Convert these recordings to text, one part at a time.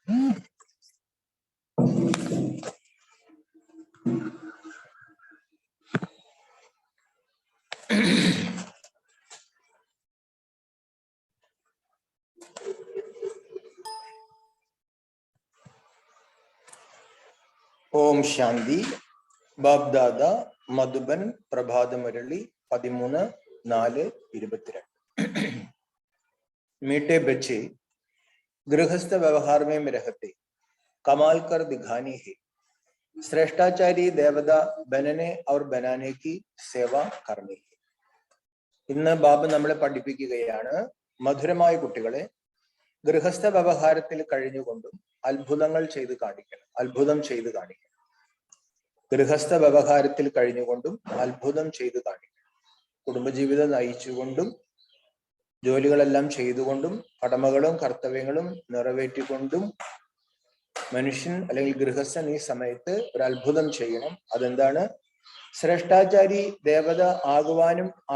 ओम शांति। बाप दादा मधुबन प्रभात मुरली 13/4/22। मीठे बच्चे, गृहस्थ व्यवहार में रहते कमाल कर दिखानी है। श्रेष्ठाचारी देवता बनने और बनाने की सेवा करनी है. ഇന്ന് ബാബു നമ്മളെ പഠിപ്പിക്കുകയാണ് മധുരമായ കുട്ടികളെ ഗൃഹസ്ഥ വ്യവഹാരത്തിൽ കഴിഞ്ഞുകൊണ്ടും അത്ഭുതങ്ങൾ ചെയ്ത് കാണിക്കണം. അത്ഭുതം ചെയ്ത് കാണിക്കണം. ഗൃഹസ്ഥ വ്യവഹാരത്തിൽ കഴിഞ്ഞുകൊണ്ടും അത്ഭുതം ചെയ്ത് കാണിക്കണം. കുടുംബജീവിതം നയിച്ചുകൊണ്ടും ജോലികളെല്ലാം ചെയ്തുകൊണ്ടും കടമകളും കർത്തവ്യങ്ങളും നിറവേറ്റിക്കൊണ്ടും മനുഷ്യൻ അല്ലെങ്കിൽ ഗൃഹസ്ഥൻ ഈ സമയത്ത് ഒരു അത്ഭുതം ചെയ്യണം. അതെന്താണ്? ശ്രേഷ്ഠാചാരി ദേവത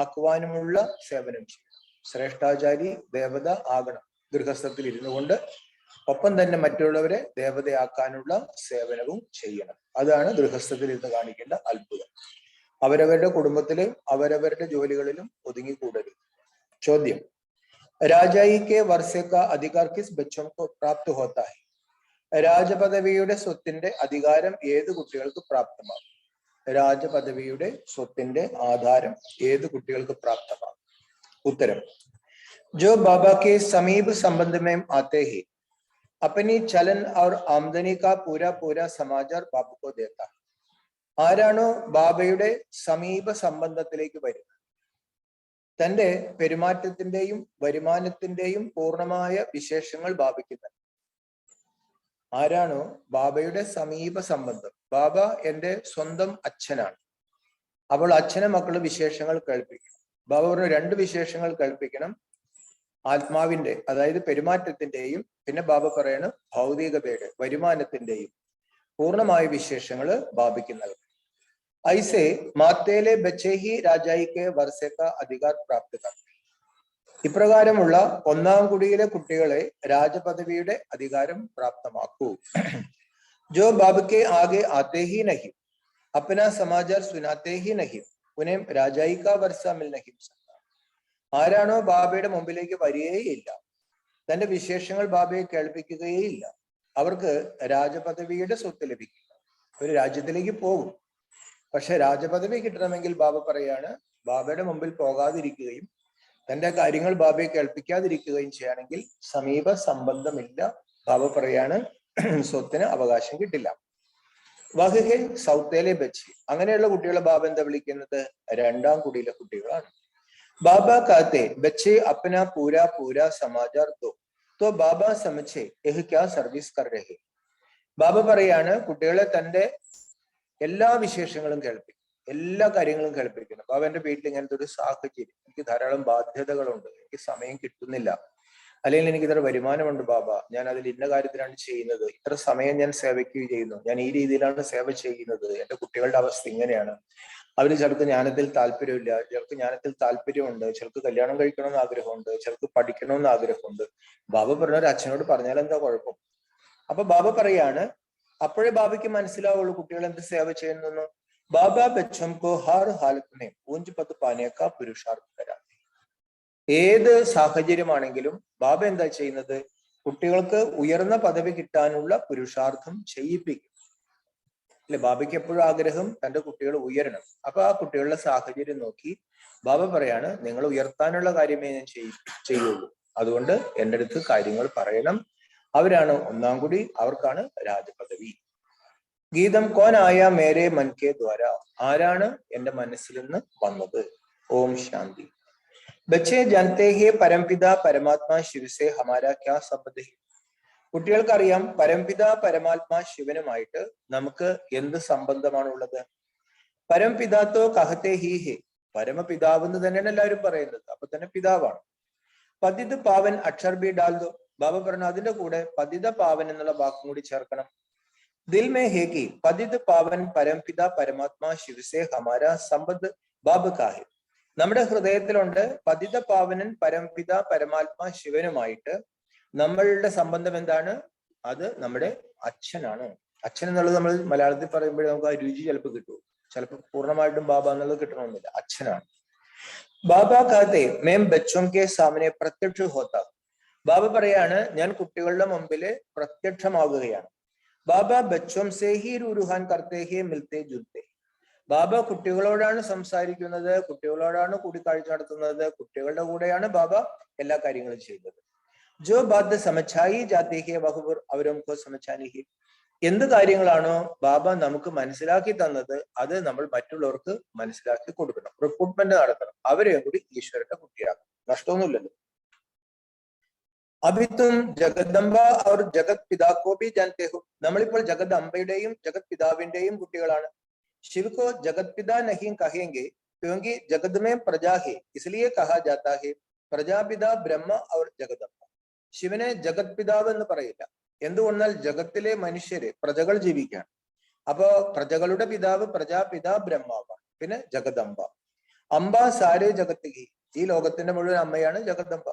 ആക്കുവാനുമുള്ള സേവനം ചെയ്യണം. ശ്രേഷ്ഠാചാരി ദേവത ആകണം ഗൃഹസ്ഥത്തിൽ ഇരുന്നു കൊണ്ട്. ഒപ്പം തന്നെ മറ്റുള്ളവരെ ദേവതയാക്കാനുള്ള സേവനവും ചെയ്യണം. അതാണ് ഗൃഹസ്ഥത്തിൽ ഇരുന്ന് കാണിക്കേണ്ട അത്ഭുതം. അവരവരുടെ കുടുംബത്തിലും അവരവരുടെ ജോലികളിലും ഒതുങ്ങിക്കൂടരുത്. ചോദ്യം: രാജായി കെ വർഷേ കാ അധികാർ കിസ് ബച്ചോं को प्राप्त होता है? രാജപദവിയുടെ സ്വത്തിന്റെ അധികാരം ഏത് കുട്ടികൾക്ക് പ്രാപ്തമാകും? രാജപദവിയുടെ സ്വത്തിന്റെ ആധാരം ഏത് കുട്ടികൾക്ക് പ്രാപ്തമാകും? ഉത്തരം: जो बाबा के समीप संबंध में आते हैं अपनी चलन और आमदनी का पूरा समाचार बाबू को देता है. ആരാണോ ബാബയുടെ സമീപ സംബന്ധത്തിലേക്ക് വരുന്നത്, തന്റെ പെരുമാറ്റത്തിന്റെയും വരുമാനത്തിന്റെയും പൂർണ്ണമായ വിശേഷങ്ങൾ ബാബയ്ക്ക്. ആരാണോ ബാബയുടെ സമീപ സംബന്ധം, ബാബ എന്റെ സ്വന്തം അച്ഛനാണ്, അപ്പോൾ അച്ഛനെ മക്കള് വിശേഷങ്ങൾ കേൾപ്പിക്കണം. ബാബ പറഞ്ഞു 2 വിശേഷങ്ങൾ കേൾപ്പിക്കണം. ആത്മാവിന്റെ, അതായത് പെരുമാറ്റത്തിന്റെയും, പിന്നെ ബാബ പറയണം ഭൗതികതയുടെ വരുമാനത്തിന്റെയും പൂർണ്ണമായ വിശേഷങ്ങൾ ബാബയ്ക്ക് നൽകണം. ഐസെ മാത്തേലെ ബച്ചേ ഹി രാജായി കെ വർഷേ കാ അധികാർ പ്രാപ്ത കർത്തേ. ഇപ്രകാരമുള്ള 1-ാം കുടിയിലെ കുട്ടികളെ രാജപദവിയുടെ അധികാരം പ്രാപ്തമാക്കൂ. ജോ ബാബുക്കെ ആകെ ആത്തേ ഹി നഹി അപ്നാ സമാചാർ സുനാത്തേ ഹി നഹി ഉനേം രാജായി കാ വർഷ മിൽ നഹി സക്താ. ആരാണോ ബാബയുടെ മുമ്പിലേക്ക് വരികയില്ല, തന്റെ വിശേഷങ്ങൾ ബാബയെ കേൾപ്പിക്കുകയില്ല, അവർക്ക് രാജപദവിയുടെ സ്വത്ത് ലഭിക്കില്ല. ഒരു രാജ്യത്തിലേക്ക് പോകും, പക്ഷെ രാജപദവി കിട്ടണമെങ്കിൽ ബാബ പറയാണ് ബാബയുടെ മുമ്പിൽ പോകാതിരിക്കുകയും തന്റെ കാര്യങ്ങൾ ബാബയെ കേൾപ്പിക്കാതിരിക്കുകയും ചെയ്യുകയാണെങ്കിൽ സമീപ സംബന്ധമില്ല. ബാബ പറയാണ് സ്വത്തിന് അവകാശം കിട്ടില്ല. വഹ്ഹെ സൗത്തേലെ ബച്ചി. അങ്ങനെയുള്ള കുട്ടികളെ ബാബ എന്താ വിളിക്കുന്നത്? 2-ാം കുടിയിലെ കുട്ടികളാണ്. ബാബ കാത്തെ ബച്ചെ അപ്നാ പൂരാ സമാചാർ തോ ബാബ സമझे യഹ് ക്യാ സർവീസ് കർ രഹേ. ബാബ പറയാണ് കുട്ടികളെ തന്റെ എല്ലാ വിശേഷങ്ങളും കേൾപ്പിക്കും, എല്ലാ കാര്യങ്ങളും കേൾപ്പിക്കണം. ബാബ എന്റെ വീട്ടിൽ ഇങ്ങനത്തെ ഒരു സാഹചര്യം, എനിക്ക് ധാരാളം ബാധ്യതകളുണ്ട്, എനിക്ക് സമയം കിട്ടുന്നില്ല, അല്ലെങ്കിൽ എനിക്ക് ഇത്ര വരുമാനമുണ്ട് ബാബ, ഞാൻ അതിൽ ഇന്ന കാര്യത്തിലാണ് ചെയ്യുന്നത്, ഇത്ര സമയം ഞാൻ സേവയ്ക്ക് ചെയ്യുന്നു, ഞാൻ ഈ രീതിയിലാണ് സേവ ചെയ്യുന്നത്, എന്റെ കുട്ടികളുടെ അവസ്ഥ ഇങ്ങനെയാണ്, അവര് ചിലർക്ക് ജ്ഞാനത്തിൽ താല്പര്യമില്ല, ചിലർക്ക് ജ്ഞാനത്തിൽ താല്പര്യമുണ്ട്, ചിലർക്ക് കല്യാണം കഴിക്കണമെന്ന് ആഗ്രഹമുണ്ട്, ചിലർക്ക് പഠിക്കണമെന്ന് ആഗ്രഹമുണ്ട്. ബാബ പറഞ്ഞ ഒരു അച്ഛനോട് പറഞ്ഞാൽ എന്താ കുഴപ്പം? അപ്പൊ ബാബ പറയാണ്, അപ്പോഴേ ബാബയ്ക്ക് മനസ്സിലാവുള്ളൂ കുട്ടികൾ എന്ത് സേവ ചെയ്യുന്നു. ബാബ ബച്ചോं को हर हालत में ऊंच पद पाने का पुरुषार्थ कराते. ഏത് സാഹചര്യമാണെങ്കിലും ബാബ എന്താ ചെയ്യുന്നത്? കുട്ടികൾക്ക് ഉയർന്ന പദവി കിട്ടാനുള്ള പുരുഷാർത്ഥം ചെയ്യിപ്പിക്കും. അല്ലെ, ബാബയ്ക്ക് എപ്പോഴും ആഗ്രഹം തന്റെ കുട്ടികൾ ഉയരണം. അപ്പൊ ആ കുട്ടികളുടെ സാഹചര്യം നോക്കി ബാബ പറയാണ് നിങ്ങൾ ഉയർത്താനുള്ള കാര്യമേ ഞാൻ ചെയ്യുള്ളൂ, അതുകൊണ്ട് എൻ്റെ അടുത്ത് കാര്യങ്ങൾ പറയണം. അവരാണ് 1-ാം കുടി, അവർക്കാണ് രാജപദവി. ഗീതം കോൻ ആയ മേരെ മൻ കെ ദ്വാര. ആരാണ് എന്റെ മനസ്സിൽ നിന്ന് വന്നത്? ഓം ശാന്തി. ബച്ചേ ജാനത്തെ ഹേ പരംപിത പരമാത്മാ ശിവ സേ ഹമാരാ ക്യാ സംബന്ധ ഹൈ. കുട്ടികൾക്കറിയാം പരംപിത പരമാത്മാ ശിവനുമായിട്ട് നമുക്ക് എന്ത് സംബന്ധമാണുള്ളത്. പരംപിതാത്തോ കഹത്തെ ഹി ഹേ. പരമപിതാവ് എന്ന് തന്നെയാണ് എല്ലാവരും പറയുന്നത്, അപ്പൊ തന്നെ പിതാവാണ്. പതിത് പാവൻ അക്ഷർ ബി ഡാൽദോ. ബാബ പറഞ്ഞു അതിന്റെ കൂടെ പതിത പാവൻ എന്നുള്ള വാക്കും കൂടി ചേർക്കണം. ദിൽ മേ ഹേ കി പതിത് പാവൻ പരംപിത പരമാത്മാ ശിവ സേ ഹമാരാ സംബന്ധ് ബാബ കാ ഹൈ. നമ്മുടെ ഹൃദയത്തിലുണ്ട് പതിത പാവനൻ പരംപിത പരമാത്മാ ശിവനുമായിട്ട് നമ്മളുടെ സംബന്ധം എന്താണ്? അത് നമ്മുടെ അച്ഛനാണ്. അച്ഛൻ എന്നുള്ളത് നമ്മൾ മലയാളത്തിൽ പറയുമ്പോഴേ നമുക്ക് ആ രുചി ചിലപ്പോൾ കിട്ടും. ചിലപ്പോൾ പൂർണ്ണമായിട്ടും ബാബ എന്നുള്ളത് കിട്ടണമെന്നില്ല. അച്ഛനാണ്. ബാബ കാത്തെ മേം ബച്ചോം കെ സാമനെ പ്രത്യക്ഷ ഹോത്ത. ബാബ പറയാണ്, ഞാൻ കുട്ടികളുടെ മുമ്പില് പ്രത്യക്ഷമാകുകയാണ്. ബാബ ബച്ചോം സേ ഹി റുഹാൻ കർത്തേ ഹി മിൽത്തെ ജുൽത്തെ. ബാബ കുട്ടികളോടാണ് സംസാരിക്കുന്നത്, കുട്ടികളോടാണ് കൂടിക്കാഴ്ച നടത്തുന്നത്, കുട്ടികളുടെ കൂടെയാണ് ബാബ എല്ലാ കാര്യങ്ങളും ചെയ്യുന്നത്. ജോ ബാദ് സമച്ചായി ജാതി ഹി വഹുർ അവരംകോ സമച്ചാനി ഹി. എന്ത് കാര്യങ്ങളാണോ ബാബ നമുക്ക് മനസ്സിലാക്കി തന്നത് അത് നമ്മൾ മറ്റുള്ളവർക്ക് മനസ്സിലാക്കി കൊടുക്കണം, റിക്രൂട്ട്മെന്റ് നടത്തണം, അവരെയും കൂടി ഈശ്വരന്റെ കുട്ടിയാക്കണം. നഷ്ടമൊന്നുമില്ലല്ലോ. അഭിത്തും ജഗദംബ അവർ ജഗത് പിതാക്കോപി ജാനത്തെ ഹോ. നമ്മളിപ്പോൾ ജഗത് അംബയുടെയും ജഗത് പിതാവിന്റെയും കുട്ടികളാണ്. शिव को जगत पिता नहीं कहेंगे क्योंकि जगत में प्रजा है, इसलिए कहा जाता है പ്രജാപിതാ ബ്രഹ്മ അവർ ജഗദംബ. ശിവനെ ജഗത് പിതാവ് എന്ന് പറയില്ല. എന്തുകൊണ്ടാൽ ജഗത്തിലെ മനുഷ്യര് പ്രജകൾ ജീവിക്കുകയാണ്. അപ്പോ പ്രജകളുടെ പിതാവ് പ്രജാപിതാ ബ്രഹ്മാവാണ്. പിന്നെ ജഗദംബ. അംബ സാരേ ജഗത്ത് ഹി. ഈ ലോകത്തിന്റെ മുഴുവൻ അമ്മയാണ് ജഗദംബ.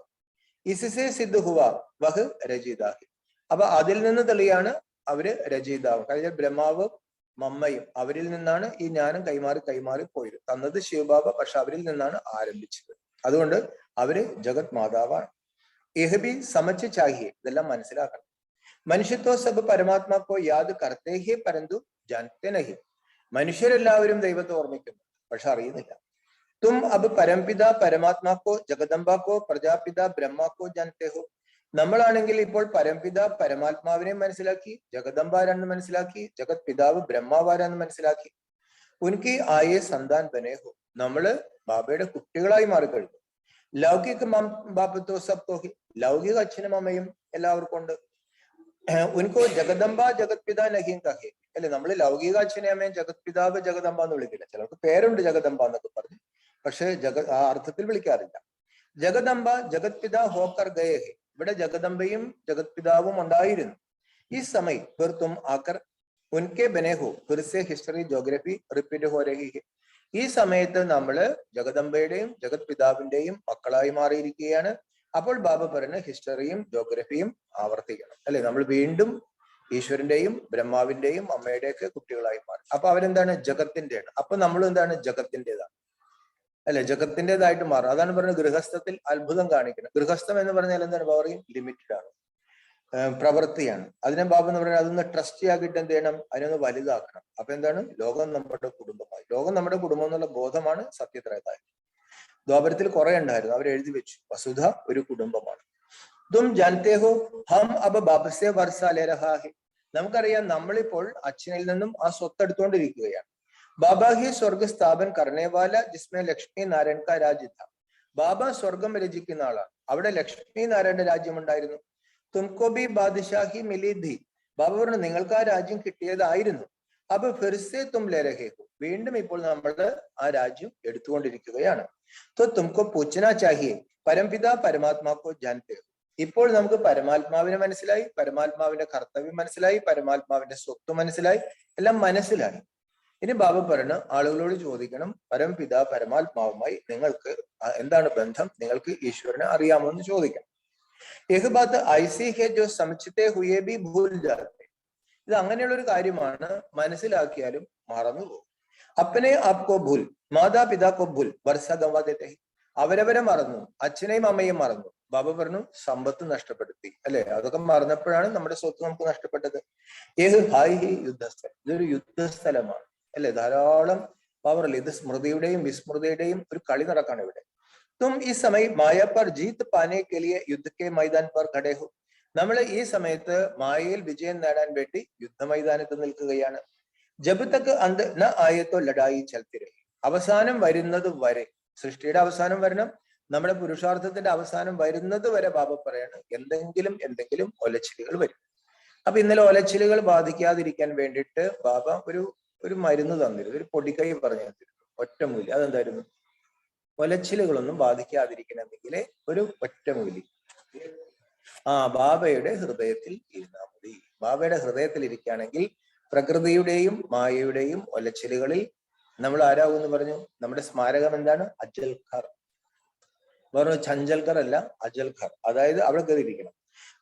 ഇസിസേ സിദ്ധ ഹുവ വഹ് രചയിതാഹി. അപ്പൊ അതിൽ നിന്ന് തെളിയാണ് അവര് രചയിതാവ്. കഴിഞ്ഞ ബ്രഹ്മാവ് മമ്മയും അവരിൽ നിന്നാണ് ഈ ജ്ഞാനം കൈമാറി പോയത്. തന്നത് ശിവബാബ, പക്ഷെ അവരിൽ നിന്നാണ് ആരംഭിച്ചത്. അതുകൊണ്ട് അവര് ജഗത് മാതാവാണ്. യഹബി സമച്ച് ചാഹിയെ. ഇതെല്ലാം മനസ്സിലാക്കണം. മനുഷ്യത്വ സബ് പരമാത്മാക്കോ യാദ് കർത്തേ ഹി പരന്തു ജാനത്തെ നഹി. മനുഷ്യരെല്ലാവരും ദൈവത്തെ ഓർമ്മിക്കുന്നു, പക്ഷെ അറിയുന്നില്ല. തും അബ് പരംപിത പരമാത്മാക്കോ ജഗദംബാക്കോ പ്രജാപിത ബ്രഹ്മാക്കോ ജാനത്തെ ഹോ. നമ്മളാണെങ്കിൽ ഇപ്പോൾ പരംപിത പരമാത്മാവിനെ മനസ്സിലാക്കി, ജഗദംബാരാന്ന് മനസ്സിലാക്കി, ജഗത് പിതാവ് ബ്രഹ്മാവാരാന്ന് മനസ്സിലാക്കി. ഉൻകി ആയേ സന്താൻ ബനേ ഹോ. നമ്മള് ബാബയുടെ കുട്ടികളായി മാറിക്കഴിഞ്ഞു. ലൗകിക ബാപ്പത്തോ സബ്തോ ഹി. ലൗകിക അച്ഛനും അമ്മയും എല്ലാവർക്കും ഉണ്ട്. ഉൻകോ ജഗദംബ ജഗത് പിതാ നഹീം കഹേ. അല്ലെ, നമ്മൾ ലൗകിക അച്ഛനെ അമ്മയും ജഗത് പിതാവ് ജഗദംബ എന്ന് വിളിക്കില്ല. ചിലർക്ക് പേരുണ്ട് ജഗദംബ എന്നൊക്കെ പറഞ്ഞു, പക്ഷെ ആ അർത്ഥത്തിൽ വിളിക്കാറില്ല. ജഗദംബ ജഗത് പിതാ ഹോക്കർ ഗയേ ഹെ. ഇവിടെ ജഗദംബയും ജഗത് പിതാവും ഉണ്ടായിരുന്നു. ഈ സമയം ഫിർ തും ആക്കർ ഉൻകെ ബനെ ഹോ ഫിർ സെ ഹിസ്റ്ററി ജോഗ്രഫി റിപ്പീറ്റ് ഹോ രഹി ഹെ. ഈ സമയത്ത് നമ്മള് ജഗദംബയുടെയും ജഗത് പിതാവിന്റെയും മക്കളായി മാറിയിരിക്കുകയാണ്. അപ്പോൾ ബാബ പറയുന്ന ഹിസ്റ്ററിയും ജോഗ്രഫിയും ആവർത്തിക്കണം. അല്ലെ, നമ്മൾ വീണ്ടും ഈശ്വരന്റെയും ബ്രഹ്മാവിന്റെയും അമ്മയുടെയൊക്കെ കുട്ടികളായി മാറി. അപ്പൊ അവരെന്താണ്? ജഗത്തിന്റെയാണ്. അപ്പൊ നമ്മൾ എന്താണ്? ജഗത്തിൻ്റെതാണ്. അല്ലെ, ജഗത്തിൻ്റെതായിട്ട് മാറും. അതാണ് പറയുന്നത് ഗൃഹസ്ഥത്തിൽ അത്ഭുതം കാണിക്കണം. ഗൃഹസ്ഥം എന്ന് പറഞ്ഞാൽ എന്താണ്? പറയും ലിമിറ്റഡ് ആണ്, പ്രവൃത്തിയാണ്. അതിനെ ബാബ എന്ന് പറഞ്ഞാൽ അതൊന്ന് ട്രസ്റ്റ് ആക്കിയിട്ട് എന്ത് ചെയ്യണം? അതിനൊന്ന് വലുതാക്കണം. അപ്പൊ എന്താണ്? ലോകം നമ്മുടെ കുടുംബമായി. ലോകം നമ്മുടെ കുടുംബം എന്നുള്ള ബോധമാണ് സത്യത്രയതായത്. ദ്വാപരത്തിൽ കുറെ ഉണ്ടായിരുന്നു, അവർ എഴുതി വെച്ചു. വസുധ ഒരു കുടുംബമാണ്. തും ജാനത്തെ ഹോ ഹം അബ് ബാബസെ വർഷ ലേ രഹാ ഹെ. നമുക്കറിയാം, നമ്മളിപ്പോൾ അച്ഛനിൽ നിന്നും ആ സ്വത്ത് എടുത്തുകൊണ്ടിരിക്കുകയാണ്. ബാബ ഹി സ്വർഗ സ്ഥാപൻ കർണേവാല ജിസ്മേ ലക്ഷ്മി നാരായൺ കാ രാജ്യ ഥ. ബാബ സ്വർഗം രചിക്കുന്ന ആളാണ്. അവിടെ ലക്ഷ്മി നാരായണന്റെ രാജ്യം ഉണ്ടായിരുന്നു. തുംകോ ബി ബാദ്ഷാഹി മിലി ധി. ബാബ പറഞ്ഞു, നിങ്ങൾക്ക് ആ രാജ്യം കിട്ടിയതായിരുന്നു. അപ്പൊ ഫിർസെ തും ലേ രഹേ ഹോ. വീണ്ടും ഇപ്പോൾ നമ്മൾ ആ രാജ്യം എടുത്തുകൊണ്ടിരിക്കുകയാണ്. തോ തുംകോ പൂച്ചന ചാഹിയെ പരംപിത പരമാത്മാക്കോ ജാനത്തെ ഹോ. ഇപ്പോൾ നമുക്ക് പരമാത്മാവിനെ മനസ്സിലായി, പരമാത്മാവിന്റെ കർത്തവ്യം മനസ്സിലായി, പരമാത്മാവിന്റെ സ്വത്ത് മനസ്സിലായി, എല്ലാം മനസ്സിലായി. ഇനി ബാബ പറഞ്ഞു, ആളുകളോട് ചോദിക്കണം, പരംപിത പരമാത്മാവുമായി നിങ്ങൾക്ക് എന്താണ് ബന്ധം? നിങ്ങൾക്ക് ഈശ്വരനെ അറിയാമോ എന്ന് ചോദിക്കണം. ഏക ബാത്ത് ഐസി ഹെ ജോ സമചിതേ ഹുയേ ബി ഭൂൽ ജാത്തെ. ഇത് അങ്ങനെയുള്ള ഒരു കാര്യമാണ്, മനസ്സിലാക്കിയാലും മറന്നു പോകും. അപ്പനെ ആപ്കോ ഭൂൽ മാതാപിതാക്കോ ഭൂൽ വർഷ ഗവാ ദേത്തെ ഹെ. അവരവരെ മറന്നു, അച്ഛനെയും അമ്മയും മറന്നു. ബാബ പറഞ്ഞു, സമ്പത്ത് നഷ്ടപ്പെടുത്തി. അല്ലെ, അതൊക്കെ മറന്നപ്പോഴാണ് നമ്മുടെ സ്വത്ത് നമുക്ക് നഷ്ടപ്പെട്ടത്. ഏത് ഹായ് ഹി യുദ്ധസ്ഥലം. ഇതൊരു യുദ്ധസ്ഥലമാണ്. അല്ലെ, ധാരാളം പവറല്ലേ. ഇത് സ്മൃതിയുടെയും വിസ്മൃതിയുടെയും ഒരു കളി നടക്കാണ് ഇവിടെ. തും ഈ സമയം മായ പർ ജീത്ത് പാനെ കെ ലിയെ യുദ്ധ കെ മൈതാൻ പർ ഖഡേ ഹോ. നമ്മൾ ഈ സമയത്ത് മായയിൽ വിജയം നേടാൻ വേണ്ടി യുദ്ധമൈതാനത്ത് നിൽക്കുകയാണ്. ജബ് തക് അന്ത് ന ആയത്തോ ലഡായി ചൽത്തി രഹി. അവസാനം വരുന്നത് വരെ, സൃഷ്ടിയുടെ അവസാനം വരണം, നമ്മുടെ പുരുഷാർത്ഥത്തിന്റെ അവസാനം വരുന്നത് വരെ ബാബ പറയാണ്, എന്തെങ്കിലും ഒലച്ചിലുകൾ വരും. അപ്പൊ ഇന്നലെ ഒലച്ചിലുകൾ ബാധിക്കാതിരിക്കാൻ വേണ്ടിയിട്ട് ബാബ ഒരു മരുന്ന് തന്നിരുന്നു, ഒരു പൊടിക്കൈ പറഞ്ഞു തന്നിരുന്നു, ഒറ്റമൂലി. അതെന്തായിരുന്നു? ഒലച്ചിലുകളൊന്നും ബാധിക്കാതിരിക്കണമെങ്കിൽ ഒരു ഒറ്റമൂലി ബാബയുടെ ഹൃദയത്തിൽ ഇരുന്നാൽ മതി. ബാബയുടെ ഹൃദയത്തിൽ ഇരിക്കുകയാണെങ്കിൽ പ്രകൃതിയുടെയും മായയുടെയും ഒലച്ചിലുകളിൽ നമ്മൾ ആരാകും എന്ന് പറഞ്ഞു. നമ്മുടെ സ്മാരകം എന്താണ്? അജൽ ഖർ. പറഞ്ഞു ചഞ്ചൽഖർ അല്ല, അജൽ ഖർ. അതായത് അവിടെ കയറിയിരിക്കണം.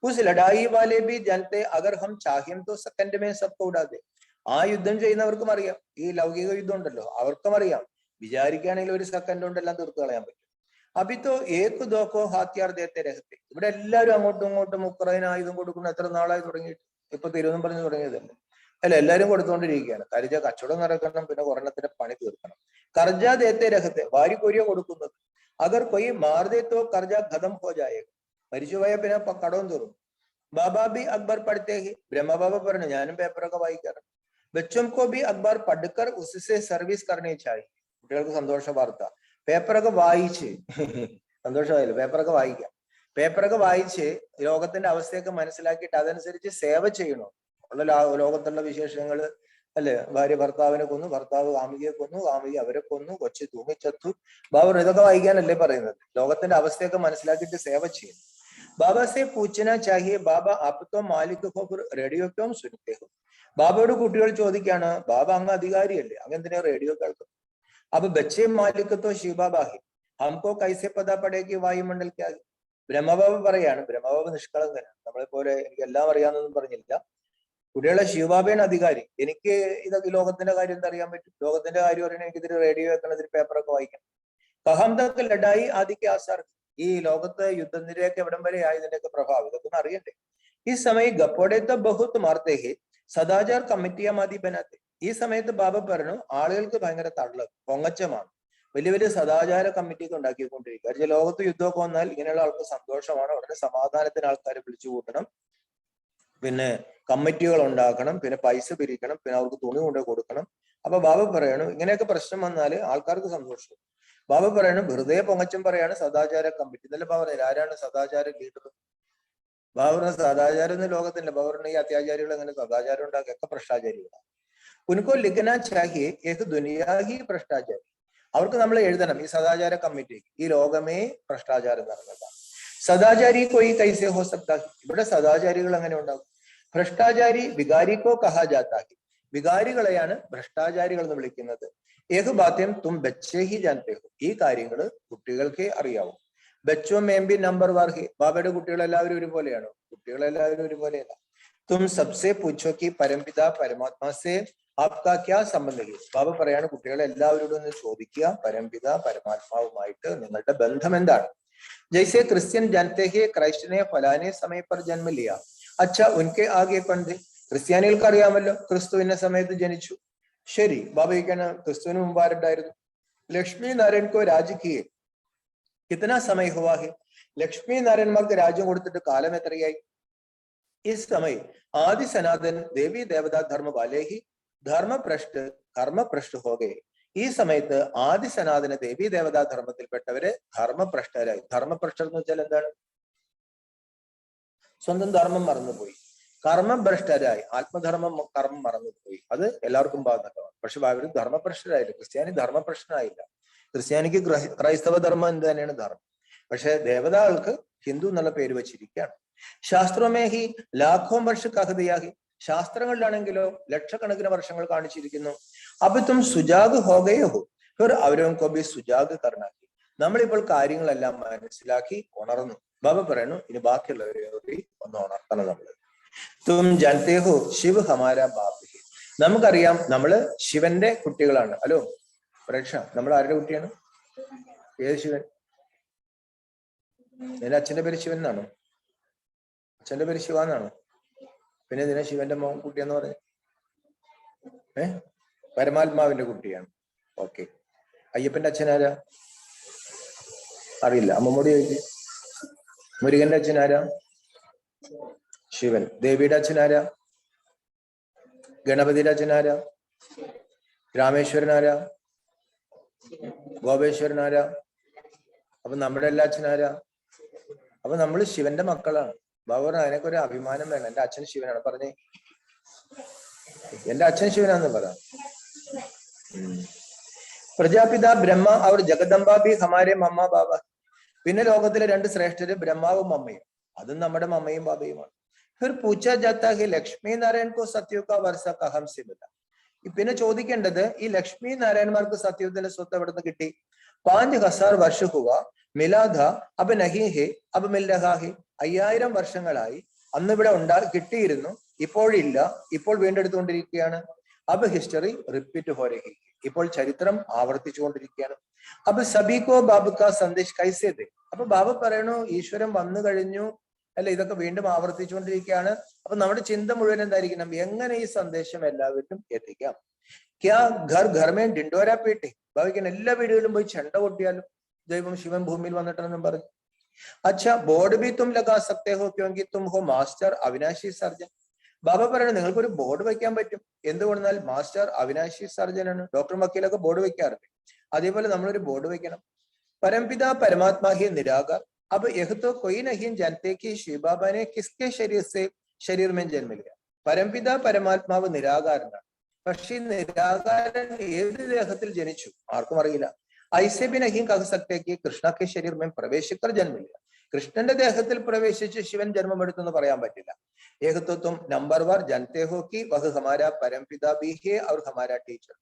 उस लड़ाई वाले भी जानते अगर हम चाहें तो सेकंड में सबको उड़ा दे. ആ യുദ്ധം ചെയ്യുന്നവർക്കും അറിയാം, ഈ ലൗകിക യുദ്ധം ഉണ്ടല്ലോ അവർക്കും അറിയാം, വിചാരിക്കുകയാണെങ്കിൽ ഒരു സെക്കൻഡ് കൊണ്ടെല്ലാം തീർത്ത് കളയാൻ പറ്റും. അഭിത്തോ ഏക് ദോക്കോ ഹാത്യാർ ദേത്തെ രഹത്തെ. ഇവിടെ എല്ലാവരും അങ്ങോട്ടും ഇങ്ങോട്ടും ഉക്രൈൻ ആയുധം കൊടുക്കുന്ന എത്ര നാളായി തുടങ്ങിയിട്ട്? ഇപ്പൊ തിരുവനന്തപുരം പറഞ്ഞു തുടങ്ങിയതല്ലേ? അല്ല, എല്ലാവരും കൊടുത്തുകൊണ്ടിരിക്കുകയാണ്. കർജ കച്ചവടം നടക്കണം, പിന്നെ ഒരെണ്ണത്തിന്റെ പണി തീർക്കണം. കർജ ദേത്തെ രഹത്തെ, വാരി കൊരിയ കൊടുക്കുന്നത്. അഗർ കൊയ് മാർദേത്തോ കർജ ഖതം ഹോ ജായേഗ. മരിച്ചുപോയ പിന്നെ കടവും തീർന്നു. ബാബാ ബി അക്ബർ പഠിത്തേ ഹി. ബ്രഹ്മബാബ പറഞ്ഞു, ഞാനും പേപ്പറൊക്കെ വായിക്കാറുണ്ട്. ബച്ചോം കോ ബി അക്ബർ പഠിക്കർ ഉസ്സെ സർവീസ് കർണേ ചാഹി. കുട്ടികൾക്ക് സന്തോഷ വാർത്ത, പേപ്പറൊക്കെ വായിച്ച് സന്തോഷമായല്ലോ, പേപ്പറൊക്കെ വായിക്കാം. പേപ്പറൊക്കെ വായിച്ച് ലോകത്തിന്റെ അവസ്ഥയൊക്കെ മനസ്സിലാക്കിയിട്ട് അതനുസരിച്ച് സേവ ചെയ്യണോ. ഉള്ള ലോകത്തുള്ള വിശേഷങ്ങൾ അല്ലെ, ഭാര്യ ഭർത്താവിനെ കൊന്നു, ഭർത്താവ് കാമുകിയെ കൊന്നു, കാമുകി അവരെ കൊന്നു, കൊച്ചു തൂങ്ങിച്ചത്തു. ബാബർ ഇതൊക്കെ വായിക്കാനല്ലേ പറയുന്നത്? ലോകത്തിന്റെ അവസ്ഥയൊക്കെ മനസ്സിലാക്കിയിട്ട് സേവ ചെയ്യുന്നു. ബാബാ സെ പൂച്ചന ചാഹിയെ ബാബ ആപ്പത്തോ മാലിക് ഹോ റേഡിയോക്കോ സുനത്തെ ഹോ. ബാബയോട് കുട്ടികൾ ചോദിക്കാണ്, ബാബ അങ്ങ് അധികാരിയല്ലേ, അങ്ങ് എന്തിനാ റേഡിയോ കേൾക്കുന്നത്? അപ്പൊ ബച്ചേ മാലിക്കത്തോ ശിവബാബാഹി ഹംകോ കൈസെ പതാ പടേക്ക് വായുമണ്ഡൽ ക്യാ. ബ്രഹ്മബാബ പറയാണ്, ബ്രഹ്മബാബ നിഷ്കളങ്കനാണ്, നമ്മളെ പോലെ എനിക്ക് എല്ലാം അറിയാമെന്നൊന്നും പറഞ്ഞില്ല. കുട്ടികളെ ശിവബാബയാണ് അധികാരി, എനിക്ക് ഇതൊക്കെ ലോകത്തിന്റെ കാര്യം എന്താ അറിയാൻ പറ്റും? ലോകത്തിന്റെ കാര്യം അറിയണം, എനിക്ക് ഇതിന് റേഡിയോ വെക്കണം, ഇതിന് പേപ്പറൊക്കെ വായിക്കണം. കഹം തക്ക് ലഡായി ആദിക്ക് ആസാർ. ഈ ലോകത്ത് യുദ്ധനിരയൊക്കെ എവിടം വരെ ആയി, ഇതിന്റെയൊക്കെ പ്രഭാവം ഇതൊക്കെ ഒന്ന് അറിയണ്ടേ? ഈ സമയം ഗപ്പോടേത്ത ബഹുത്ത് മാർത്തേഹി സദാചാർ കമ്മിറ്റിയാ മാതി ബനാത്തെ. ഈ സമയത്ത് ബാബ പറഞ്ഞു, ആളുകൾക്ക് ഭയങ്കര തള്ള് പൊങ്ങച്ചമാണ്, വലിയ വലിയ സദാചാര കമ്മിറ്റിയൊക്കെ ഉണ്ടാക്കിക്കൊണ്ടിരിക്കുക. കാരണം ലോകത്ത് യുദ്ധമൊക്കെ വന്നാൽ ഇങ്ങനെയുള്ള ആൾക്ക് സന്തോഷമാണ്, ഉടനെ സമാധാനത്തിന് ആൾക്കാരെ വിളിച്ചു കൂട്ടണം, പിന്നെ കമ്മിറ്റികൾ ഉണ്ടാക്കണം, പിന്നെ പൈസ പിരിക്കണം, പിന്നെ അവർക്ക് തുണി കൊണ്ട് കൊടുക്കണം. അപ്പൊ ബാബ പറയണു, ഇങ്ങനെയൊക്കെ പ്രശ്നം വന്നാൽ ആൾക്കാർക്ക് സന്തോഷം. ബാബ പറയണു, വെറുതെ പൊങ്ങച്ചം പറയാണ് സദാചാര കമ്മിറ്റി. ഇന്നലെ ബാബ പറയുന്നത്, ആരാണ് സദാചാര ലീഡർ? ബാബറിന് സദാചാരം ഒന്നും ലോകത്തില്ല. ബാബറിന് ഈ അത്യാചാരികൾ എങ്ങനെ സദാചാരം ഉണ്ടാക്കുക? ഒക്കെ ഭ്രഷ്ടാചാരികളാണ്. ഉनको लिखना चाहिए एक दुनिया ही ഭ്രഷ്ടാചാരി. അവർക്ക് നമ്മൾ എഴുതണം, ഈ സദാചാര കമ്മിറ്റി ഈ ലോകമേ ഭ്രഷ്ടാചാരം നടന്നതാണ്. സദാചാരി കോയി കൈസെ ഹോ സക്താ. ഇവിടെ സദാചാരികൾ എങ്ങനെ ഉണ്ടാകും? ഭ്രഷ്ടാചാരി വികാരിക്കോ കഹാ ജാത്താഹി. വികാരികളെയാണ് ഭ്രഷ്ടാചാരികൾ എന്ന് വിളിക്കുന്നത്. ഏത് ബാത്യം തും ബച്ചേ ഹി ജാനത്തെ ഹോ. ഈ കാര്യങ്ങൾ കുട്ടികൾക്കേ അറിയാവൂ. ബച്ചോ മേംബി നമ്പർ വാർഹി. ബാബയുടെ കുട്ടികളെല്ലാവരും ഒരുപോലെയാണോ? കുട്ടികളെല്ലാവരും ഒരുപോലെയല്ല. തും സബ്സെ പൂച്ചോ കി പരംപിത പരമാത്മാ സെ ആപ്കാ ക്യാ സംബന്ധം ഹി. ബാബ പറയാണ്, കുട്ടികളെ എല്ലാവരോടും ഒന്ന് ചോദിക്കുക, പരംപിത പരമാത്മാവുമായിട്ട് നിങ്ങളുടെ ബന്ധം എന്താണ്? ജൈസെ ക്രിസ്ത്യൻ ജാനത്തെ ഹി ക്രൈസ്റ്റ് ने फलाने समय पर जन्म लिया, अच्छा उनके आगे कौन थे? ക്രിസ്ത്യാനികൾക്ക് അറിയാമല്ലോ, ക്രിസ്തു ഇന്ന സമയത്ത് ജനിച്ചു. ശരി, ബാബയ്ക്കാണ് ക്രിസ്തുവിന് മുമ്പാരുണ്ടായിരുന്നു. ലക്ഷ്മി നാരായൺ കോ രാജ് കിയെ കിतना समय हुआ है? ലക്ഷ്മി നാരായണന്മാർക്ക് രാജ്യം കൊടുത്തിട്ട് കാലം എത്രയായി? इस समय आदि सनातन देवी देवता धर्म वाले ही धर्म भ्रष्ट कर्म भ्रष्ट हो गए. ഈ സമയത്ത് ആദി സനാതന ദേവി ദേവതാ ധർമ്മത്തിൽപ്പെട്ടവര് ധർമ്മഭ്രഷ്ടരായി. ധർമ്മഭ്രഷ്ടർ എന്ന് വെച്ചാൽ എന്താണ്? സ്വന്തം ധർമ്മം മറന്നുപോയി, കർമ്മഭ്രഷ്ടരായി. ആത്മധർമ്മം കർമ്മം മറന്നുപോയി. അത് എല്ലാവർക്കും ബാധകമാണ്. പക്ഷെ അവർ ധർമ്മഭ്രഷ്ടരായില്ല. ക്രിസ്ത്യാനി ധർമ്മഭ്രഷ്ടനായില്ല. ക്രിസ്ത്യാനിക്ക് ക്രൈസ്തവ ധർമ്മം എന്ത് തന്നെയാണ് ധർമ്മം. പക്ഷെ ദേവതാകൾക്ക് ഹിന്ദു എന്നുള്ള പേര് വെച്ചിരിക്കുകയാണ്. ശാസ്ത്രമേഹി ലാഖോം വർഷ കഹതയാഹി. ശാസ്ത്രങ്ങളിലാണെങ്കിലോ ലക്ഷക്കണക്കിന് വർഷങ്ങൾ കാണിച്ചിരിക്കുന്നു. അബിത്തും സുജാഗ് ഹോഗയോ ഹോ ഫിർ അവരും കൊബി സുജാഗ് കർണാക്കി. നമ്മളിപ്പോൾ കാര്യങ്ങളെല്ലാം മനസ്സിലാക്കി ഉണർന്നു. ബാബ പറയുന്നു, ഇനി ബാക്കിയുള്ളവരെ ഒന്ന് ഉണർത്തണം നമ്മൾ. തും ജാനത്തെ ഹോ ശിവ് ഹമാരാ ബാപ് ഹി. നമുക്കറിയാം നമ്മള് ശിവന്റെ കുട്ടികളാണ്. ഹലോ പ്രേക്ഷ, നമ്മൾ ആരുടെ കുട്ടിയാണ്? ഏത് ശിവൻ? എന്റെ അച്ഛന്റെ പേര് ശിവൻ എന്നാണോ? അച്ഛന്റെ പേര് ശിവ എന്നാണോ? പിന്നെ ഇതിനെ ശിവന്റെ മോൻ കുട്ടിയെന്ന് പറഞ്ഞു? പരമാത്മാവിന്റെ കുട്ടിയാണ്. ഓക്കെ. അയ്യപ്പന്റെ അച്ഛനാരാ? അറിയില്ല, അമ്മമ്മോട് ചോദിച്ചു. മുരുകന്റെ അച്ഛനാരാ? ശിവൻ. ദേവിയുടെ അച്ഛനാരാ? ഗണപതിയുടെ അച്ഛനാരാ? രാമേശ്വരനാരാ? ഗോപേശ്വരനാരാ? അപ്പൊ നമ്മുടെ എല്ലാ അച്ഛനാരാ? അപ്പൊ നമ്മള് ശിവന്റെ മക്കളാണ്. ബാബു പറഞ്ഞു, അതിനൊക്കെ ഒരു അഭിമാനം വേണം. എന്റെ അച്ഛൻ ശിവനാണ്. പറഞ്ഞേ, എന്റെ അച്ഛൻ ശിവനാന്ന് പറ. പ്രജാപിത ബ്രഹ്മ അവർ ജഗദംബ ബി ഹമാരെ മമ്മ ബാബ. പിന്നെ ലോകത്തിലെ രണ്ട് ശ്രേഷ്ഠര് ബ്രഹ്മാവും അമ്മയും. അതും നമ്മുടെ മമ്മയും ബാബയുമാണ്. ഫിർ പൂച്ചാ ജാത്താ ഹി ലക്ഷ്മി നാരായൺ കോ സത്യോ കാ വർഷ കഹം സെ മില. പിന്നെ ചോദിക്കേണ്ടത്, ഈ ലക്ഷ്മി നാരായണന്മാർക്ക് സത്യത്തിന്റെ സ്വത്ത് എവിടെ നിന്ന് കിട്ടി? 5000 വർഷ ഹുവ മിലാ ഥാ അബ് നഹീ ഹെ അബ് മിൽ രഹാ ഹെ. 5000 വർഷങ്ങളായി അന്ന് ഇവിടെ കിട്ടിയിരുന്നു, ഇപ്പോഴില്ല, ഇപ്പോൾ വീണ്ടെടുത്തുകൊണ്ടിരിക്കുകയാണ്. അബ് ഹിസ്റ്ററി റിപ്പീറ്റ് ഹോ രഹി, ഇപ്പോൾ ചരിത്രം ആവർത്തിച്ചുകൊണ്ടിരിക്കുകയാണ്. അപ്പൊ സബിക്കോ ബാബുക്ക സന്ദേശ് കൈസേത്. അപ്പൊ ബാബ പറയണു ഈശ്വരൻ വന്നു കഴിഞ്ഞു അല്ലെ, ഇതൊക്കെ വീണ്ടും ആവർത്തിച്ചുകൊണ്ടിരിക്കുകയാണ്. അപ്പൊ നമ്മുടെ ചിന്ത മുഴുവൻ എന്തായിരിക്കണം, എങ്ങനെ ഈ സന്ദേശം എല്ലാവരിലും എത്തിക്കാം. ക്യാ ഘർ ഘർമേ ഡിൻഡോരാ പേട്ടെ, ബാബയ്ക്ക് എല്ലാ വീടുകളിലും പോയി ചെണ്ട കൊട്ടിയാലും ദൈവം ശിവൻ ഭൂമിയിൽ വന്നിട്ടെന്നും പറഞ്ഞു. അച്ഛാ ബോർഡ് ബി തും ലഗാ സക്തേ ഹോ ക്യോങ്കി തും ഹോ മാസ്റ്റർ അവിനാശി സർജൻ. ബാബ പറയണത് നിങ്ങൾക്കൊരു ബോർഡ് വെക്കാൻ പറ്റും, എന്തുകൊണ്ടാൽ മാസ്റ്റർ അവിനാശി സർജനാണ്. ഡോക്ടർ വക്കീലൊക്കെ ബോർഡ് വെക്കാറുണ്ട്, അതേപോലെ നമ്മളൊരു ബോർഡ് വെക്കണം. परमपिता परमात्मा ही निराकार, अब यह तो कोई नहीं जानते कि शिव बाबा ने किसके शरीर से शरीर में जन्म लिया. പരംപിതാ പരമാത്മാവ് നിരാകാരനാണ്, പക്ഷെ നിരാകാരൻ ഏത് ദേഹത്തിൽ ജനിച്ചു ആർക്കും അറിയില്ല. ഐസെ ബി നഹീം കഹ സക്തേ കി കൃഷ്ണ കെ ശരീർ में പ്രവേശിക്കർ ജന്മ लिया. കൃഷ്ണന്റെ ദേഹത്തിൽ പ്രവേശിച്ച് ശിവൻ ജന്മമെടുത്തെന്ന് പറയാൻ പറ്റില്ല. ഏക तो तुम नंबर वार जानते हो कि वह हमारा परमपिता भी है और हमारा टीचर.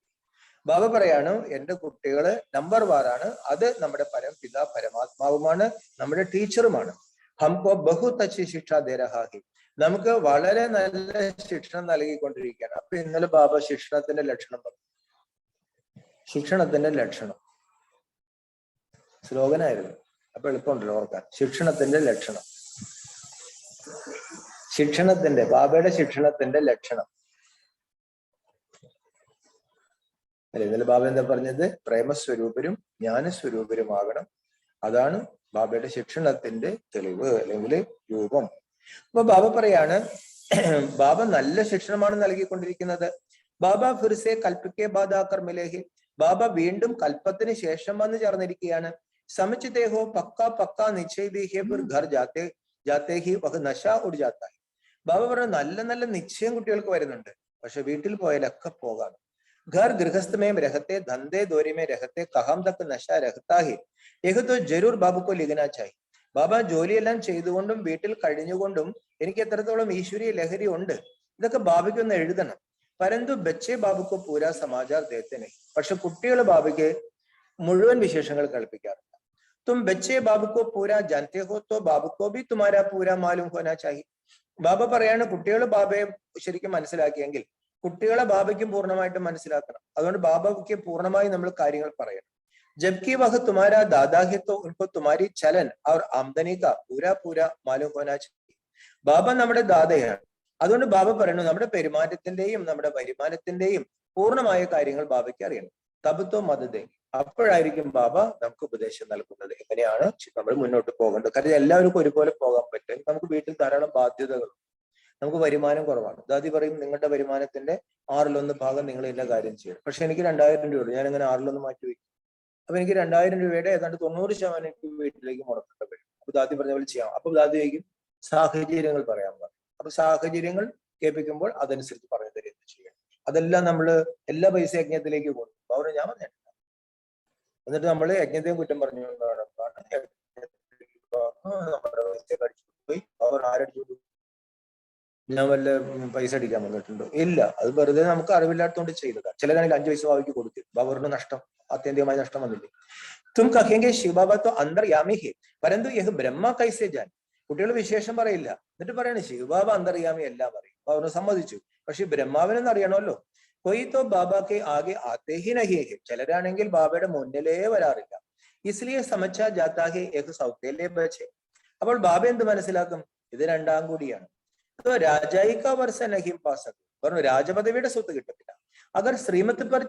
ബാബ പറയാണ് എന്റെ കുട്ടികള് നമ്പർ വാറാണ്, അത് നമ്മുടെ പരംപിത പരമാത്മാവുമാണ്, നമ്മുടെ ടീച്ചറുമാണ്. ഹംകോ ബഹുത് അച്ഛി ശിക്ഷ ദേ രഹാ ഹി, നമുക്ക് വളരെ നല്ല ശിക്ഷണം നൽകിക്കൊണ്ടിരിക്കുകയാണ്. അപ്പൊ ഇന്നലെ ബാബ ശിക്ഷണത്തിന്റെ ലക്ഷണം പറഞ്ഞു. ശിക്ഷണത്തിന്റെ ലക്ഷണം സ്ലോഗനായിരുന്നു, അപ്പൊ എളുപ്പമുണ്ടല്ലോ ഓർക്കാൻ. ശിക്ഷണത്തിന്റെ ലക്ഷണം, ശിക്ഷണത്തിന്റെ ബാബയുടെ ശിക്ഷണത്തിന്റെ ലക്ഷണം അല്ലെ. ഇന്നലെ ബാബ എന്താ പറഞ്ഞത്, പ്രേമസ്വരൂപരും ജ്ഞാനസ്വരൂപരുമാകണം, അതാണ് ബാബയുടെ ശിക്ഷണത്തിന്റെ തെളിവ് അല്ലെങ്കിൽ രൂപം. അപ്പൊ ബാബ പറയാണ് ബാബ നല്ല ശിക്ഷണമാണ് നൽകിക്കൊണ്ടിരിക്കുന്നത്. ബാബ ഫിർസെ കൽപ്പിക്കെ ബാദാക്കർ മിലേഹി, ബാബ വീണ്ടും കൽപ്പത്തിന് ശേഷം വന്ന് ചേർന്നിരിക്കുകയാണ്. സമചിതേഹോ പക്ക പക്ക നിശ്ചയിഹേ ഫിർ ഘർ ജാത്തെ ജാത്തെ ഹി വഹ് നശ ഉഡ് ജാത്ത ഹി. ബാബ പറഞ്ഞ നല്ല നല്ല നിശ്ചയം കുട്ടികൾക്ക് വരുന്നുണ്ട്, പക്ഷെ വീട്ടിൽ പോയാലൊക്കെ പോകാണ്. घर गृहस्थ में रहते, धंधे दौरे में रहते, कहां तक नशा रहता है, यह तो जरूर बाबू को लिखना चाहिए. ബാബ ജോലിയെല്ലാം ചെയ്തുകൊണ്ടും വീട്ടിൽ കഴിഞ്ഞുകൊണ്ടും എനിക്ക് എത്രത്തോളം ഈശ്വരീയ ലഹരി ഉണ്ട്, ഇതൊക്കെ ബാബയ്ക്ക് ഒന്ന് എഴുതണം. പരന്തു ബച്ചെ ബാബുക്കോ പൂരാ സമാചാർ ദേത്തനെ, പക്ഷെ കുട്ടികൾ ബാബയ്ക്ക് മുഴുവൻ വിശേഷങ്ങൾ കൽപ്പിക്കാറില്ല. തും ബച്ചെ ബാബുക്കോ പൂരാ ജാൻതേ ഹോ തോ ബാബുക്കോ ഭി തുമാരാ പൂരാ മാലൂം ഹോനാ ചാഹി. ബാബ പറയാണ് കുട്ടികൾ ബാബയെ ശരിക്കും മനസ്സിലാക്കിയെങ്കിൽ കുട്ടികളെ ബാബയ്ക്കും പൂർണ്ണമായിട്ടും മനസ്സിലാക്കണം. അതുകൊണ്ട് ബാബയ്ക്ക് പൂർണ്ണമായി നമ്മൾ കാര്യങ്ങൾ പറയണം. ജബ്കി വഹ തുമാരാ ദാദാ ഹെ തോ ഉनको തുമാരി ചലൻ और ആംദനി കാ പൂരാ പൂരാ മാലൂം ഹോനാ ചാഹിയെ. ബാബ നമ്മുടെ ദാദയാണ്, അതുകൊണ്ട് ബാബ പറയുന്നു നമ്മുടെ പെരുമാറ്റത്തിന്റെയും നമ്മുടെ വരുമാനത്തിന്റെയും പൂർണ്ണമായ കാര്യങ്ങൾ ബാബയ്ക്ക് അറിയണം. തബത്തോ മതദേ, അപ്പോഴായിരിക്കും ബാബ നമുക്ക് ഉപദേശം നൽകുന്നത് എങ്ങനെയാണ് നമ്മൾ മുന്നോട്ട് പോകേണ്ടത്. കാരണം എല്ലാവർക്കും ഒരുപോലെ പോകാൻ പറ്റും. നമുക്ക് വീട്ടിൽ ധാരാളം ബാധ്യതകൾ, നമുക്ക് വരുമാനം കുറവാണ്. ദാദി പറയും നിങ്ങളുടെ വരുമാനത്തിന്റെ 1/6 ഭാഗം നിങ്ങൾ എല്ലാ കാര്യം ചെയ്യണം. പക്ഷെ എനിക്ക് 2000 രൂപ, ഞാൻ ഇങ്ങനെ 1/6 മാറ്റി വയ്ക്കും. അപ്പൊ എനിക്ക് 2000 രൂപയുടെ ഏതാണ്ട് 90% എനിക്ക് വീട്ടിലേക്ക് മുടക്കേണ്ടി വരും. അപ്പൊ ദാദി പറഞ്ഞ പോലെ ചെയ്യാം. അപ്പൊ ദാദി ചോദിക്കും സാഹചര്യങ്ങൾ പറയാൻ പറയും. അപ്പൊ സാഹചര്യങ്ങൾ കേൾപ്പിക്കുമ്പോൾ അതനുസരിച്ച് പറഞ്ഞു തരുന്നത് ചെയ്യണം. അതെല്ലാം നമ്മള് എല്ലാ പൈസ യജ്ഞത്തിലേക്ക് കൊണ്ടു അവര് ഞാൻ പറഞ്ഞിട്ടില്ല. എന്നിട്ട് നമ്മള് യജ്ഞത്തെയും കുറ്റം പറഞ്ഞുകൊണ്ടാണ് നമ്മുടെ പൈസ അടിച്ചു പോയി. അവർ ആരടിച്ചു ഞാൻ വല്ല പൈസ അടിക്കാൻ വന്നിട്ടുണ്ടോ? ഇല്ല, അത് വെറുതെ നമുക്ക് അറിവില്ലാത്തതുകൊണ്ട് ചെയ്തതാണ്. ചിലരാണെങ്കിൽ 5 പൈസ ബാബയ്ക്ക് കൊടുത്തു, ബാബറിന് നഷ്ടം, ആത്യന്തികമായ നഷ്ടം വന്നില്ലേ. തും കഹേങ്കെ ശിവ ബാബ തോ അന്തർ യാമി ഹേ പരന്തു യഹ് ബ്രഹ്മ കൈസെ ജാൻ. കുട്ടികൾ വിശേഷം പറയില്ല, എന്നിട്ട് പറയണേ ശിവബാബ അന്തർയാമി എല്ലാം പറയും. ബാബറിന് സമ്മതിച്ചു, പക്ഷെ ബ്രഹ്മാവിനെന്ന് അറിയണമല്ലോ. കൊയ് തോ ബാബാക്ക് ആകെ ആത്തേ ഹി നഹി ഹെ, ചിലരാണെങ്കിൽ ബാബയുടെ മുന്നിലേ വരാറില്ല. ഇസ്ലിയെ സമച്ചാ ജാത്താ ഹെ യഹ് സൗത്തേലേ ബച്ചെ. അപ്പോൾ ബാബ എന്ത് മനസ്സിലാക്കും, ഇത് രണ്ടാം കൂടിയാണ്. രാജായി കാ വർഷ നഹീം പാസ് പറഞ്ഞു, രാജപദവിയുടെ സ്വത്ത് കിട്ടത്തില്ല. അഗർ ശ്രീമത്ത് പർ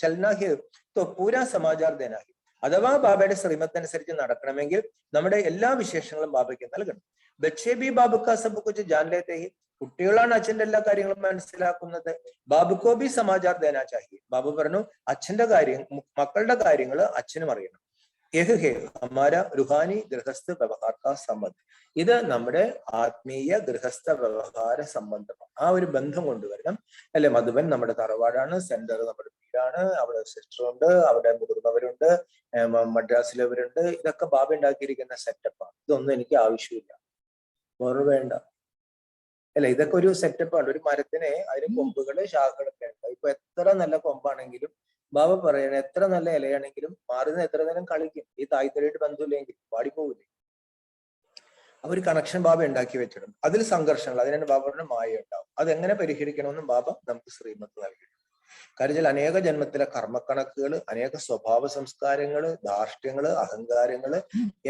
ചൽനാഹി തോ പൂരാ സമാചാർ ദേനാഹി. അഥവാ ബാബയുടെ ശ്രീമത്തനുസരിച്ച് നടക്കണമെങ്കിൽ നമ്മുടെ എല്ലാ വിശേഷങ്ങളും ബാബയ്ക്ക് നൽകണം. ബച്ചേ B ബാബുക്കാ sub Cooch Jan ലേത്തെ he, കുട്ടികളാണ് അച്ഛന്റെ എല്ലാ കാര്യങ്ങളും മനസ്സിലാക്കുന്നത്. ബാബുക്കോ ബി സമാചാർ ദേനാ ചാഹി. ബാബു പറഞ്ഞു അച്ഛന്റെ കാര്യം, മക്കളുടെ കാര്യങ്ങൾ അച്ഛനും അറിയണം. യഹ് ഹേ ഹമാര റുഹാനി ഗൃഹസ്ഥ വ്യവഹാർ കാ സംബന്ധം. ഇത് നമ്മുടെ ആത്മീയ ഗൃഹസ്ഥ വ്യവഹാര സംബന്ധമാണ്. ആ ഒരു ബന്ധം കൊണ്ടുവരണം അല്ലെ. മധുബൻ നമ്മുടെ തറവാടാണ്, സെന്റർ നമ്മുടെ വീടാണ്, അവിടെ സിസ്റ്റർ ഉണ്ട്, അവിടെ മുതിർന്നവരുണ്ട്, മദ്രാസിലവരുണ്ട്. ഇതൊക്കെ ബാബ ഉണ്ടാക്കിയിരിക്കുന്ന സെറ്റപ്പാണ്. ഇതൊന്നും എനിക്ക് ആവശ്യമില്ല, വേറെ വേണ്ട അല്ലെ. ഇതൊക്കെ ഒരു സെറ്റപ്പാണ്. ഒരു മരത്തിന് അതിന് കൊമ്പുകള് ശാഖകളൊക്കെ ഉണ്ട്. ഇപ്പൊ എത്ര നല്ല കൊമ്പാണെങ്കിലും ബാബ പറയണ എത്ര നല്ല ഇലയാണെങ്കിലും മാറുന്ന എത്ര നേരം കളിക്കും. ഈ തായ്തലയായിട്ട് ബന്ധമില്ലെങ്കിൽ പാടിപ്പോകില്ലേ. അവർ കണക്ഷൻ ബാബ ഉണ്ടാക്കി വെച്ചിട്ടുണ്ട്. അതിൽ സംഘർഷങ്ങൾ, അതിനാണ് ബാബയുടെ മായ ഉണ്ടാവും. അതെങ്ങനെ പരിഹരിക്കണമെന്നും ബാബ നമുക്ക് ശ്രീമത്ത് നൽകിയിട്ടുണ്ട്. കാര്യം അനേക ജന്മത്തിലെ കർമ്മക്കണക്കുകൾ, അനേക സ്വഭാവ സംസ്കാരങ്ങള്, ധാർഷ്ട്യങ്ങള്, അഹങ്കാരങ്ങള്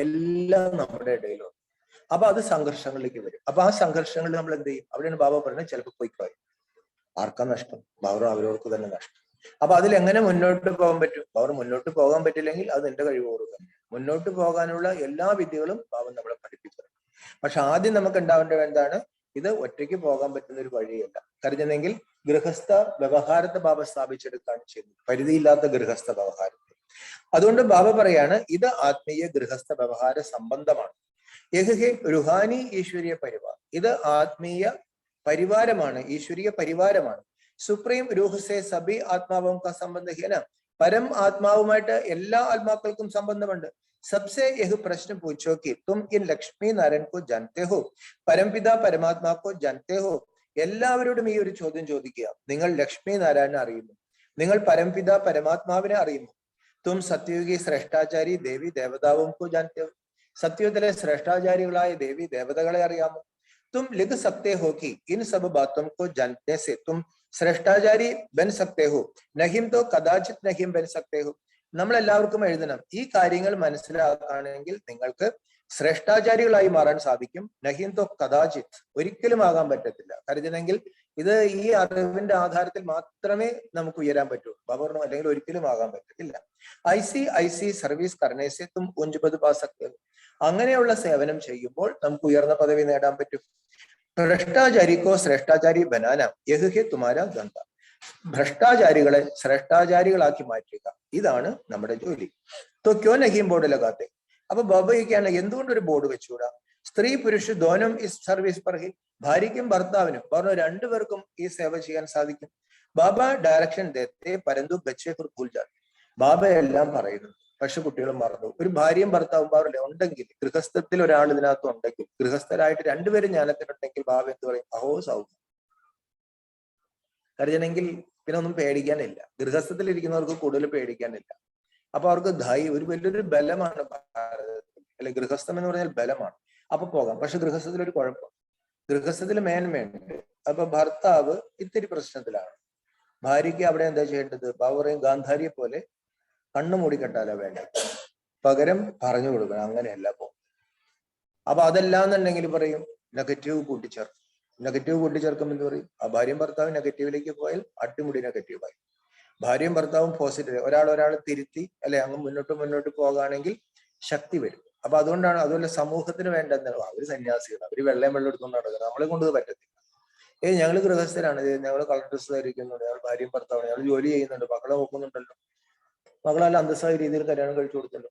എല്ലാം നമ്മുടെ ഇടയിലുണ്ട്. അപ്പൊ അത് സംഘർഷങ്ങളിലേക്ക് വരും. അപ്പൊ ആ സംഘർഷങ്ങളിൽ നമ്മൾ എന്ത് ചെയ്യും? അവിടെയാണ് ബാബ പറയുന്നത് ചിലപ്പോൾ പോയിക്കോയി. ആർക്കാ നഷ്ടം? ബാബർ അവരവർക്ക് തന്നെ നഷ്ടം. അപ്പൊ അതിലെങ്ങനെ മുന്നോട്ട് പോകാൻ പറ്റും? ബാബർ മുന്നോട്ട് പോകാൻ പറ്റില്ലെങ്കിൽ അത് എന്റെ കഴിവോട് തന്നെ. മുന്നോട്ട് പോകാനുള്ള എല്ലാ വിദ്യകളും ബാബ നമ്മളെ പഠിപ്പിച്ചിട്ടുണ്ട്. പക്ഷെ ആദ്യം നമുക്ക് ഉണ്ടാവേണ്ടത് എന്താണ്? ഇത് ഒറ്റയ്ക്ക് പോകാൻ പറ്റുന്ന ഒരു വഴിയല്ല. കരുതുന്നെങ്കിൽ ഗൃഹസ്ഥ വ്യവഹാരത്തെ ബാബ സ്ഥാപിച്ചെടുക്കുകയാണ് ചെയ്യുന്നത്, പരിധിയില്ലാത്ത ഗൃഹസ്ഥ വ്യവഹാരത്തെ. അതുകൊണ്ട് ബാബ പറയാണ് ഇത് ആത്മീയ ഗൃഹസ്ഥ വ്യവഹാര സംബന്ധമാണ്. യഹ് റുഹാനി ഈശ്വരീയ പരിവാർ, ഇത് ആത്മീയ പരിവാരമാണ്, ഈശ്വരീയ പരിവാരമാണ്. സുപ്രീം രൂഹസെ സബി ആത്മാവും ക സംബന്ധഹീന, പരം ആത്മാവുമായിട്ട് എല്ലാ ആത്മാക്കൾക്കും സംബന്ധമുണ്ട്. सबसे यह प्रश्न पूछो कि तुम इन लक्ष्मी नारायण को जानते हो, परमपिता परमात्मा को जानते हो. എല്ലാവരോടും ഈ ഒരു ചോദ്യം ചോദിക്കുക. നിങ്ങൾ ലക്ഷ്മി നാരായണനെ അറിയുന്നു, നിങ്ങൾ പരംപിത പരമാത്മാവിനെ അറിയുന്നു. തും സത്യയുഗി ശ്രേഷ്ഠാചാരി ദേവി ദേവതാവും കോ ജാനത്തെ ഹോ, സത്യത്തിലെ ശ്രേഷ്ഠാചാരികളായ ദേവി ദേവതകളെ അറിയാമോ. തും ലിഖ് സക്തേ ഹോ കി ഇൻ സബ് ബാത്തോं को जानने से तुम ശ്രേഷ്ഠാചാരി ബൻ സക്തേ ഹോ, നഹിം തോ കദാചിത് നഹിം ബൻ സക്തേ ഹോ. നമ്മൾ എല്ലാവർക്കും എഴുതണം, ഈ കാര്യങ്ങൾ മനസ്സിലാക്കുകയാണെങ്കിൽ നിങ്ങൾക്ക് ശ്രേഷ്ഠാചാരികളായി മാറാൻ സാധിക്കും. നഹിം തോ കദാചിത്, ഒരിക്കലും ആകാൻ പറ്റത്തില്ല. കരുതണമെങ്കിൽ ഇത് ഈ അറിവിന്റെ ആധാരത്തിൽ മാത്രമേ നമുക്ക് ഉയരാൻ പറ്റൂ. ബാബറിനോ അല്ലെങ്കിൽ ഒരിക്കലും ആകാൻ പറ്റത്തില്ല. ഐസി സർവീസ് കർണേസെ തും ഉഞ്ച് പാ സക്തേ ഹോ, അങ്ങനെയുള്ള സേവനം ചെയ്യുമ്പോൾ നമുക്ക് ഉയർന്ന പദവി നേടാൻ പറ്റും. ഭ്രഷ്ടാചാരിക്കോ ശ്രേഷ്ഠാചാരി ബനാന യഹ് തുമാര ദന്ത, ഭ്രഷ്ടാചാരികളെ ശ്രേഷ്ഠാചാരികളാക്കി മാറ്റുക, ഇതാണ് നമ്മുടെ ജോലി. തോ ക്യോ നഹീം ബോർഡ് ലഗാത്തെ. അപ്പൊ ബാബയ്ക്കാണ് എന്തുകൊണ്ട് ഒരു ബോർഡ് വെച്ചുകൂടാ? സ്ത്രീ പുരുഷ ദോനം ഈ സർവീസ് പറഹി, ഭാര്യയ്ക്കും ഭർത്താവിനും പറഞ്ഞു രണ്ടുപേർക്കും ഈ സേവ ചെയ്യാൻ സാധിക്കും. ബാബ ഡയറക്ഷൻ ദേത്തെ പരന്തു ബച്ചെ ഫിർ ഭൂൽ ജാത്തെ. ബാബ എല്ലാം പറയുന്നു, പക്ഷെ കുട്ടികൾ മറന്നു. ഒരു ഭാര്യയും ഭർത്താവും ബാബല്ലേ ഉണ്ടെങ്കിൽ, ഗൃഹസ്ഥത്തിൽ ഒരാൾ ഇതിനകത്ത് ഉണ്ടെങ്കിൽ, ഗൃഹസ്ഥരായിട്ട് രണ്ടുപേരും ജ്ഞാനത്തിനുണ്ടെങ്കിൽ ബാബ എന്ത് പറയും? അഹോ സൗഖ്യം. കരുതണമെങ്കിൽ പിന്നെ ഒന്നും പേടിക്കാനില്ല. ഗൃഹസ്ഥത്തിൽ ഇരിക്കുന്നവർക്ക് കൂടുതൽ പേടിക്കാനില്ല. അപ്പൊ അവർക്ക് ഒരു വലിയൊരു ബലമാണ് ഭാരതത്തിൽ, അല്ലെ? ഗൃഹസ്ഥം എന്ന് പറഞ്ഞാൽ ബലമാണ്. അപ്പൊ പോകാം. പക്ഷെ ഗൃഹസ്ഥത്തിൽ ഒരു കുഴപ്പം, ഗൃഹസ്ഥത്തിൽ മേന്മയുണ്ട്. അപ്പൊ ഭർത്താവ് ഇത്തിരി പ്രശ്നത്തിലാണ്. ഭാര്യയ്ക്ക് അവിടെ എന്താ ചെയ്യേണ്ടത്? ബാബറയും ഗാന്ധാരിയെ പോലെ കണ്ണു മൂടിക്കെട്ടാലോ വേണ്ടത്, പകരം പറഞ്ഞു കൊടുക്കണം. അങ്ങനെയല്ല പോകും. അപ്പൊ അതല്ലാന്നുണ്ടെങ്കിൽ പറയും നെഗറ്റീവ് കൂട്ടിച്ചേർക്കും. നെഗറ്റീവ് കൂട്ടിച്ചേർക്കുമ്പോൾ എന്ത് പറയും? ആ ഭാര്യയും ഭർത്താവും നെഗറ്റീവിലേക്ക് പോയാൽ അടിമുടി നെഗറ്റീവായി. ഭാര്യയും ഭർത്താവും പോസിറ്റീവ്, ഒരാൾ തിരുത്തി അല്ലെ അങ്ങ് മുന്നോട്ട് പോകുകയാണെങ്കിൽ ശക്തി വരും. അപ്പൊ അതുകൊണ്ടാണ്, അതുപോലെ സമൂഹത്തിന് വേണ്ടത് അവര് സന്യാസികൾ, അവര് വെള്ളം എടുത്തുകൊണ്ട് നടക്കുന്നത്, നമ്മളെ കൊണ്ട് പറ്റത്തില്ല. ഞങ്ങൾ ഗൃഹസ്ഥരാണ്, ഞങ്ങൾ കളർ ഡ്രസ് ധരിക്കുന്നുണ്ട്, ഞങ്ങൾ ഭാര്യയും ഭർത്താവാണ്, ഞങ്ങൾ ജോലി ചെയ്യുന്നുണ്ട്, മക്കളെ നോക്കുന്നുണ്ടല്ലോ, മകളെല്ലാം അന്തസ്സായ രീതിയിൽ കല്യാണം കഴിച്ചു കൊടുത്തല്ലോ.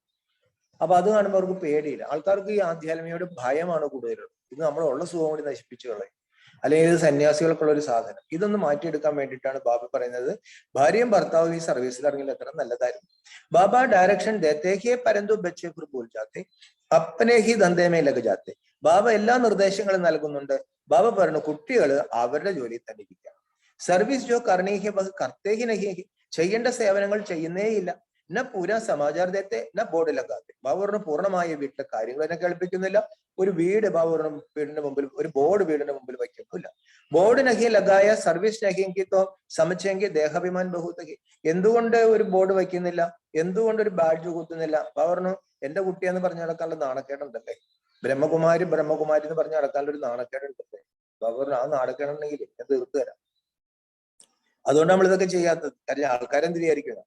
അപ്പൊ അത് കാണുമ്പോൾ അവർക്ക് പേടിയില്ല. ആൾക്കാർക്ക് ഈ ആധ്യാത്മികയുടെ ഭയമാണ് കൂടുതലുള്ളത്. ഇത് നമ്മളുള്ള സുഖം കൂടി നശിപ്പിച്ചു കളയും, അല്ലെങ്കിൽ ഇത് സന്യാസികൾക്കുള്ള ഒരു സാധനം. ഇതൊന്ന് മാറ്റിയെടുക്കാൻ വേണ്ടിയിട്ടാണ് ബാബ പറയുന്നത് ഭാര്യയും ഭർത്താവും ഈ സർവീസിൽ ഇറങ്ങിയാൽ എത്ര നല്ലതായിരുന്നു. ബാബ ഡയറക്ഷൻ ദേത്തെ ഹി പരന്തു ബച്ചെ ഫിർ ഭൂൽ ജാത്തെ അപ്പനെ ഹി ധന്ദേ മേ ലഗ് ജാത്തെ. ബാബ എല്ലാ നിർദ്ദേശങ്ങളും നൽകുന്നുണ്ട്. ബാബ പറഞ്ഞു കുട്ടികൾ അവരുടെ ജോലിയിൽ തന്നെ ഇരിക്കാം. സർവീസ് ജോ കർണീ ഹി വഹ് കർത്തേ ഹി നഹി ഹി, ചെയ്യേണ്ട സേവനങ്ങൾ ചെയ്യുന്നേയില്ല. ന പൂര സമാചാർ ദേത്തെ ന ബോർഡ് ലഗാത്തെ. ബാബ പറഞ്ഞു പൂർണ്ണമായ വീട്ടിലെ കാര്യങ്ങൾ എന്നെ കേൾപ്പിക്കുന്നില്ല. ഒരു വീട് ബാബ വീടിന്റെ മുമ്പിൽ, ഒരു ബോർഡ് വീടിന്റെ മുമ്പിൽ വയ്ക്കുന്നില്ല. ബോർഡ് നഹി ലഗായ സർവീസ് നഹിയെങ്കിൽ തോ സമച്ചെങ്കിൽ ദേഹാഭിമാൻ ബഹുത്തകി. എന്തുകൊണ്ട് ഒരു ബോർഡ് വയ്ക്കുന്നില്ല? എന്തുകൊണ്ട് ഒരു ബാഡ്ജ് കുത്തുന്നില്ല? ബാബ പറഞ്ഞു എന്റെ കുട്ടിയെന്ന് പറഞ്ഞു നടക്കാനുള്ള നാണക്കേടുണ്ടല്ലേ, ബ്രഹ്മകുമാരി എന്ന് പറഞ്ഞു നടക്കാനുള്ള ഒരു നാണക്കേടുണ്ടല്ലേ. ബാബ പറഞ്ഞു ആ നാണക്കേടുണ്ടെങ്കിൽ ഞാൻ തീർത്തു തരാം. അതുകൊണ്ട് നമ്മൾ ഇതൊക്കെ ചെയ്യാത്തത്. കാര്യം ആൾക്കാരെന്ത് വിചാരിക്കുക?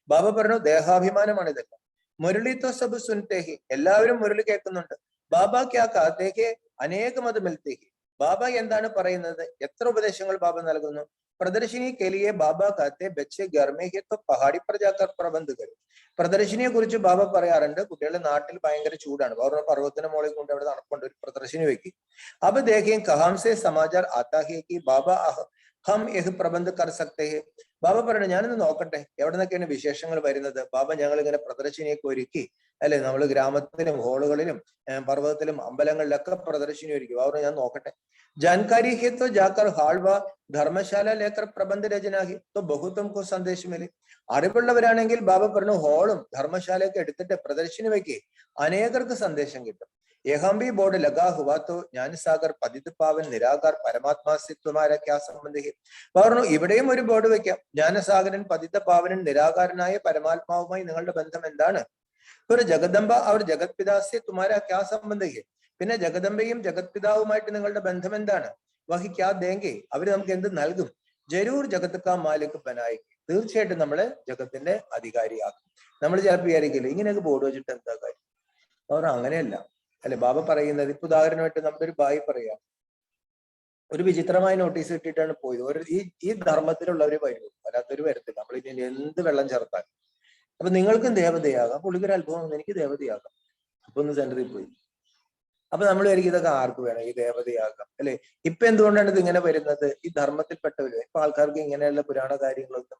ബാബ പറഞ്ഞു ദേഹാഭിമാനമാണ് ഇതെല്ലാം. മുരളി തോ സബ് സുൻതേഹി, എല്ലാവരും മുരളി കേൾക്കുന്നുണ്ട്. ബാബ ക്യാ കാത്തേഹി അനേക മത് മിൽത്തേഹി. ബാബ എന്താണ് പറയുന്നത്? എത്ര ഉപദേശങ്ങൾ ബാബ നൽകുന്നു. പ്രദർശിനി കെലിയെ ബാബ കാത്തെ ബച്ചെ ഗർമേഹി തോ പഹാടി पर जाकर പ്രബന്ധ കരും. പ്രദർശിനിയെ കുറിച്ച് ബാബ പറയാറുണ്ട്, കുട്ടികളുടെ നാട്ടിൽ ഭയങ്കര ചൂടാണ്, അവർ പർവ്വതത്തിന് മുകളിൽ കൊണ്ട് അവിടെ തണുപ്പുണ്ട്, ഒരു പ്രദർശിനി വെക്കി. അപ്പൊ ദേഖേം കഹാം സെ സമാചാർ ആതാ ഹെ കി ബാബ ഹം യഹ് പ്രബന്ധ കർ സക്തേ ഹെ. ബാബ പറഞ്ഞു ഞാനിന്ന് നോക്കട്ടെ എവിടെ നിന്നൊക്കെയാണ് വിശേഷങ്ങൾ വരുന്നത്. ബാബ ഞങ്ങൾ ഇങ്ങനെ പ്രദർശിനിയൊക്കെ ഒരുക്കി, അല്ലെ? നമ്മൾ ഗ്രാമത്തിലും ഹോളുകളിലും പർവ്വതത്തിലും അമ്പലങ്ങളിലൊക്കെ പ്രദർശിനി ഒരുക്കി. ബാബ ഞാൻ നോക്കട്ടെ. जानकारी है तो जाकर हालवा ധർമ്മശാല ലേക്കർ പ്രബന്ധ രചനാഹി തോ ബഹുത്തും കോ സന്ദേശം മിലെ. അറിവുള്ളവരാണെങ്കിൽ ബാബ പറഞ്ഞു ഹോളും ധർമ്മശാലയൊക്കെ എടുത്തിട്ട് പ്രദർശിനി വയ്ക്കേ, അനേകർക്ക് സന്ദേശം കിട്ടും. यहाँ भी बोर्ड लगा हुआ तो ज्ञान साഗർ പതിത് പാവൻ നിരാകാർ പരമാത്മാ से तुम्हारा क्या संबंध है? പറഞ്ഞു ഇവിടെയും ഒരു ബോർഡ് വെക്കാം. ജ്ഞാനസാഗരൻ പതിത പാവനൻ നിരാകാരനായ പരമാത്മാവുമായി നിങ്ങളുടെ ബന്ധം എന്താണ്? ഒരു ജഗദംബ അവർ ജഗത് പിതാസെ തുമാരാ ക്യാ സംബന്ധ ഹെ? പിന്നെ ജഗദംബയും ജഗത് പിതാവുമായിട്ട് നിങ്ങളുടെ ബന്ധം എന്താണ്? വഹി ക്യാ ദേങ്കെ? അവര് നമുക്ക് എന്ത് നൽകും? ജരൂർ ജഗത് കാ മാലിക് ബനായി. തീർച്ചയായിട്ടും നമ്മളെ ജഗത്തിന്റെ അധികാരിയാക്കും. നമ്മൾ ചിലപ്പോൾ വിചാരിക്കില്ല ഇങ്ങനെയൊക്കെ ബോർഡ് വെച്ചിട്ട് എന്താ കാര്യം? അവർ അങ്ങനെയല്ല അല്ലെ ബാബ പറയുന്നത്. ഇപ്പൊ ഉദാഹരണമായിട്ട് നമ്മുടെ ഒരു ബായി പറയാം, ഒരു വിചിത്രമായ നോട്ടീസ് കിട്ടിയിട്ടാണ് പോയത്. ഒരു ഈ ധർമ്മത്തിലുള്ളവര് വരും, വരാത്തൊരു വരത്തില്ല. നമ്മൾ ഇനി എന്ത് വെള്ളം ചേർത്താൽ. അപ്പൊ നിങ്ങൾക്കും ദേവതയാകാം. പുള്ളിക്കൊരു അത്ഭുതം, എനിക്ക് ദേവതയാകാം. അപ്പൊ ഒന്ന് സെന്ററിൽ പോയി. അപ്പൊ നമ്മൾ വിചാരിക്കും ഇതൊക്കെ ആർക്ക് വേണം, ഈ ദേവതയാകാം അല്ലെ? ഇപ്പൊ എന്തുകൊണ്ടാണ് ഇത് ഇങ്ങനെ വരുന്നത്? ഈ ധർമ്മത്തിൽപ്പെട്ടവര്. ഇപ്പൊ ആൾക്കാർക്ക് ഇങ്ങനെയുള്ള പുരാണ കാര്യങ്ങളൊക്കെ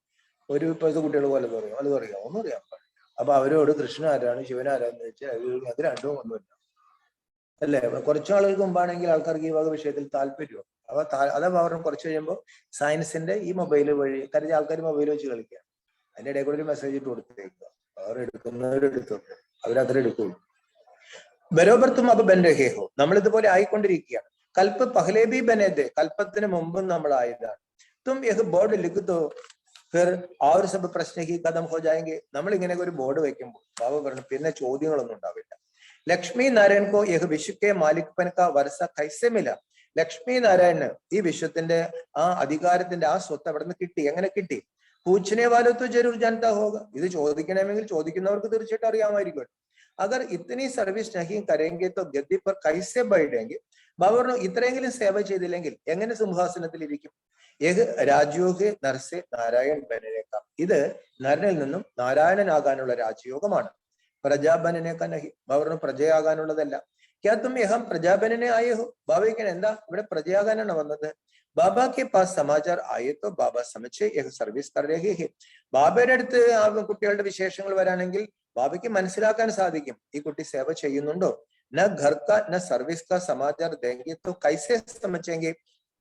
ഒരു ഇപ്പോഴത്തെ കുട്ടികൾ പോലെ പറയും, അത് പറയാം, ഒന്നും അറിയാൻ പാടില്ല. അപ്പൊ അവരോട് കൃഷ്ണൻ ആരാണ് ശിവൻ ആരാന്ന് വെച്ചാൽ അത് രണ്ടും ഒന്നുമില്ല അല്ലെ? കുറച്ചു ആളുകൾക്ക് മുമ്പാണെങ്കിൽ ആൾക്കാർക്ക് ഈ വക വിഷയത്തിൽ താല്പര്യം. അപ്പൊ അതാ പറഞ്ഞു കുറച്ച് കഴിയുമ്പോൾ സയൻസിന്റെ ഈ മൊബൈൽ വഴി കരുതി ആൾക്കാർ മൊബൈൽ വെച്ച് കളിക്കുക. അതിന്റെ ഇടയിൽ കൂടെ ഒരു മെസ്സേജ് ഇട്ട് കൊടുത്തേക്കുക. അവർ എടുക്കുന്നവരെടുത്തോട്ടെ, അവരത്ര എടുക്കുള്ളൂ. ബരോബർ തും അബ് ബൻ രഹേ ഹോ. നമ്മൾ ഇതുപോലെ ആയിക്കൊണ്ടിരിക്കുകയാണ്. കൽപ്പ് പഹ്ലേ ബി ബനേദേ. കൽപ്പത്തിന് മുമ്പും നമ്മൾ ആയതാണ്. തും യഹ് ബോർഡ് ലിഖ് ഫിർ और सब प्रश्न ही खत्म हो जाएंगे. നമ്മൾ ഇങ്ങനെ ഒരു ബോർഡ് വെക്കുമ്പോൾ ബാബ പറഞ്ഞു പിന്നെ ചോദ്യങ്ങളൊന്നും ഉണ്ടാവില്ല. ലക്ഷ്മി നാരായൺ കോ യഹ് വിശ്വ കെ മാലിക്പൻ കാ വർഷ കൈസെ മില. ലക്ഷ്മി നാരായണന് ഈ വിശ്വത്തിന്റെ ആ അധികാരത്തിന്റെ ആ സ്വത്ത് അവിടെ നിന്ന് കിട്ടി. എങ്ങനെ കിട്ടി? പൂച്ചനെ വാലോ ജരൂർ ജാനതാ ഹോഗ. ഇത് ചോദിക്കണമെങ്കിൽ ചോദിക്കുന്നവർക്ക് തീർച്ചയായിട്ടും അറിയാമായിരിക്കും. അഗർ ഇത്തനി സർവീസ് നഹീ കരേങ്കെ തോ ഗദ്ദി പർ കൈസെ ബൈഠേങ്കെ. ബാബ പറഞ്ഞു ഇത്രയെങ്കിലും സേവ ചെയ്തില്ലെങ്കിൽ എങ്ങനെ സിംഹാസനത്തിൽ ഇരിക്കും? യഹ് രാജയോഗെ നർസെ നാരായൺ ബനനേക്കാം. ഇത് നരനിൽ നിന്നും നാരായണനാകാനുള്ള രാജയോഗമാണ്. പ്രജാബനനേക്കാ നഹി. ബാബ പറഞ്ഞു പ്രജയാകാനുള്ളതല്ല. ക്യാ തും യഹം പ്രജാബനനെ ആയേ ഹോ? ബാബയ്ക്ക് എന്താ ഇവിടെ പ്രജയാകാനാണ് വന്നത്? ബാബ കെ പാസ് സമാചാർ ആയേ തോ ബാബ സമझे യഹ് സർവീസ് കർ രഹേ ഹെ. ബാബയുടെ അടുത്ത് ആ കുട്ടികളുടെ വിശേഷങ്ങൾ വരാണെങ്കിൽ ബാബയ്ക്ക് മനസ്സിലാക്കാൻ സാധിക്കും ഈ കുട്ടി സേവ ചെയ്യുന്നുണ്ടോ. ന ഘർ കാ ന സർവീസ് കാ സമാചാർ ദേങ്കെ തോ കൈസെ സമझेंगे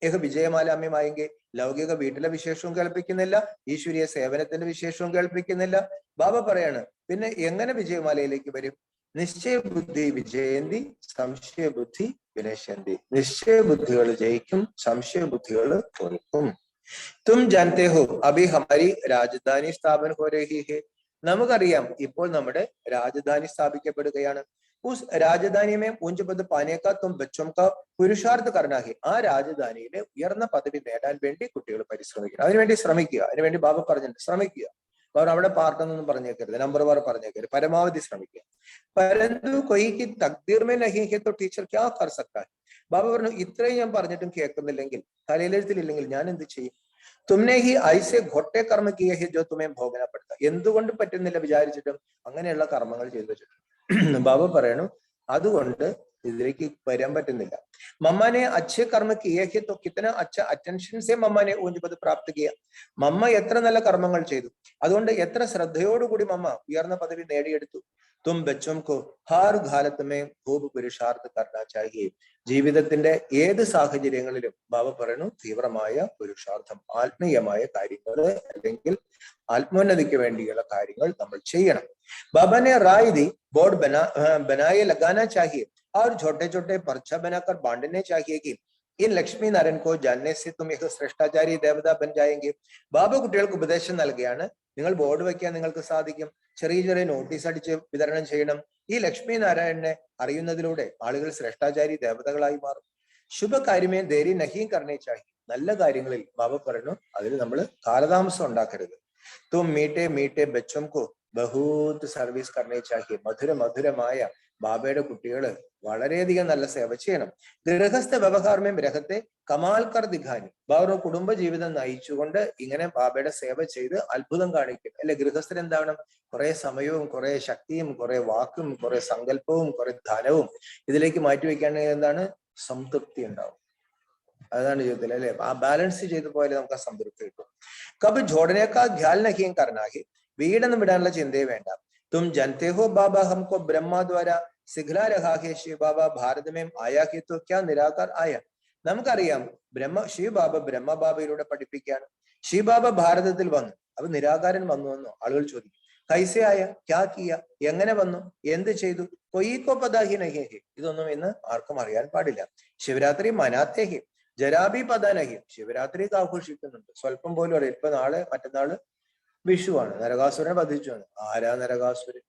യഹ് വിജയമാലാമ്യമായെങ്കിൽ. ലൗകിക വീട്ടിലെ വിശേഷവും കേൾപ്പിക്കുന്നില്ല, ഈശ്വരീയ സേവനത്തിന്റെ വിശേഷവും കേൾപ്പിക്കുന്നില്ല. ബാബ പറയാണ് പിന്നെ എങ്ങനെ വിജയമാലയിലേക്ക് വരും? നിശ്ചയ ബുദ്ധി വിജയന്തി സംശയ ബുദ്ധി വിനശന്തി. നിശ്ചയ ബുദ്ധികൾ ജയിക്കും, സംശയ ബുദ്ധികൾ തോൽക്കും. തും ജാനത്തെ ഹോ അഭി ഹമാരി രാജധാനി സ്ഥാപന ഹോ രഹി ഹെ. നമുക്കറിയാം ഇപ്പോൾ നമ്മുടെ രാജധാനി സ്ഥാപിക്കപ്പെടുകയാണ്. ഉസ് രാജധാനിയെ ഊഞ്ച പദ പാനേക്കാ തും ബച്ചോം കാ പുരുഷാർത്ഥ കർണ ഹെ. ആ രാജധാനിയിലെ ഉയർന്ന പദവി നേടാൻ വേണ്ടി കുട്ടികൾ പരിശ്രമിക്കണം. അതിനുവേണ്ടി ശ്രമിക്കുക. അതിനുവേണ്ടി ബാബ പറഞ്ഞിട്ടുണ്ട് ശ്രമിക്കുക. അവർ അവിടെ പാർട്ടെന്നൊന്നും പറഞ്ഞേക്കരുത്, നമ്പർ വാർ പറഞ്ഞേക്കരുത്, പരമാവധി ശ്രമിക്കുക. പരന്തു കൊയ്ക്ക് തക്ദീർമേ നഹി ഹെ തോ ടീച്ചർ ക്യാ കർ സക്താ ഹെ. ബാബ പറഞ്ഞു ഇത്രയും ഞാൻ പറഞ്ഞിട്ടും കേൾക്കുന്നില്ലെങ്കിൽ, തലയിലെഴുത്തിലില്ലെങ്കിൽ ഞാൻ എന്ത് ചെയ്യും? തുമ്നെ ഹി ഐസെ ഘൊട്ടെ കർമ്മ കിയ ഹെ ജോ തുമേ ഭോഗന പെടുത്ത. എന്തുകൊണ്ട് പറ്റുന്നില്ല വിചാരിച്ചിട്ടും അങ്ങനെയുള്ള കർമ്മങ്ങൾ ചെയ്തു വെച്ചിട്ടുണ്ട്. ബാബ പറയണു അതുകൊണ്ട് ഇതിലേക്ക് വരാൻ പറ്റുന്നില്ല. മമ്മാനെ അച്ഛേ കർമ്മ കിയ ഹെ തോ കിത്തന അച്ഛ അറ്റൻഷൻ സെ മമ്മാനെ ഊഞ്ച് പദ പ്രാപ്ത കിയ. മമ്മ എത്ര നല്ല കർമ്മങ്ങൾ ചെയ്തു, അതുകൊണ്ട് എത്ര ശ്രദ്ധയോടുകൂടി മമ്മ ഉയർന്ന പദവി നേടിയെടുത്തു. തും ബച്ചോം കോ ഹർ ഘാലത്ത് മേ ഖൂബ് പുരുഷാർത്ഥ കർണാ ചാഹിയേ. ജീവിതത്തിന്റെ ഏത് സാഹചര്യങ്ങളിലും ബാബ പറയുന്നു തീവ്രമായ പുരുഷാർത്ഥം, ആത്മീയമായ കാര്യങ്ങൾ അല്ലെങ്കിൽ ആത്മോന്നതിക്ക് വേണ്ടിയുള്ള കാര്യങ്ങൾ നമ്മൾ ചെയ്യണം. ബാബാനെ റായ് ദി बोर्ड बनाए लगाना चाहिए और छोटे छोटे पर्चा बनाकर बांटने चाहिए कि इन ലക്ഷ്മി നാരായൺ കോ ജാനനെ സെ തും ഏക ശ്രേഷ്ഠാചാരി ദേവത ബൻ ജായേംഗെ. ബാബ കുട്ടികൾക്ക് ഉപദേശം നൽകുകയാണ് നിങ്ങൾ ബോർഡ് വയ്ക്കാൻ നിങ്ങൾക്ക് സാധിക്കും, ചെറിയ ചെറിയ നോട്ടീസ് അടിച്ച് വിതരണം ചെയ്യണം. ഈ ലക്ഷ്മി നാരായണനെ അറിയുന്നതിലൂടെ ആളുകൾ ശ്രേഷ്ഠാചാരി ദേവതകളായി മാറും. ശുഭകാര്യമേ ദേരി നഹീം കർണേ ചാഹി. നല്ല കാര്യങ്ങളിൽ ബാബ പറഞ്ഞു അതിൽ നമ്മൾ കാലതാമസം ഉണ്ടാക്കരുത്. തും മീട്ടെ മീട്ടെ ബച്ചോം കോ ബഹൂത്ത് സർവീസ് കർണേ ചാഹിയെ. മധുരമായ ബാബയുടെ കുട്ടികള് വളരെയധികം നല്ല സേവ ചെയ്യണം. ഗൃഹസ്ഥ വ്യവഹാരമേ ഗ്രഹത്തെ കമാൽ കർ ദിഖാനി. ബാബ കുടുംബ ജീവിതം നയിച്ചുകൊണ്ട് ഇങ്ങനെ ബാബയുടെ സേവ ചെയ്ത് അത്ഭുതം കാണിക്കും അല്ലെ. ഗൃഹസ്ഥൻ എന്താവണം? കുറെ സമയവും കുറെ ശക്തിയും കുറെ വാക്കും കുറെ സങ്കല്പവും കുറെ ധനവും ഇതിലേക്ക് മാറ്റിവെക്കുകയാണെങ്കിൽ എന്താണ്? സംതൃപ്തി ഉണ്ടാവും. അതാണ് ജീവിതത്തിൽ അല്ലെ. ആ ബാലൻസ് ചെയ്തു പോയാലേ നമുക്ക് ആ സംതൃപ്തി കിട്ടും. കബ് ജോഡനേക്കാ ഖ്യാൽ നഹീം കർണാഹി. വീടൊന്നും വിടാനുള്ള ചിന്തയെ വേണ്ട. തും ജനത്തെ ഹോ ബാബ ഹംകോ ബ്രഹ്മ ദ്വാര സിഖ്ലാ രഹാ ഹെ ശിവ ബാബ ഭാരതമേ ആയാ ഹെ തോ ക്യാ നിരാകാർ ആയ. നമുക്കറിയാം ശിവ ബാബ ബ്രഹ്മ ബാബയിലൂടെ പഠിപ്പിക്കുകയാണ്. ശിവ ബാബ ഭാരതത്തിൽ വന്നു, അപ്പൊ നിരാകാരൻ വന്നു എന്നോ ആളുകൾ ചോദിക്കും. കൈസെ ആയ ക്യാ കിയ, എങ്ങനെ വന്നു, എന്ത് ചെയ്തു? കൊയ്യി കോ പതാ ഹി നഹി ഹി, ഇതൊന്നും ഇന്ന് ആർക്കും അറിയാൻ പാടില്ല. ശിവരാത്രി മനാത്തേ ഹി, ജരാബി പതാ നഹി, ശിവരാത്രിക്ക് ആഘോഷിക്കുന്നുണ്ട്, സ്വല്പം പോലും അറിയില്ല. ഇപ്പൊ നാളെ മറ്റന്നാള് വിഷുവാണ്, നരകാസുരനെ വധിച്ചുവാണ്. ആരാ നരകാസുരൻ?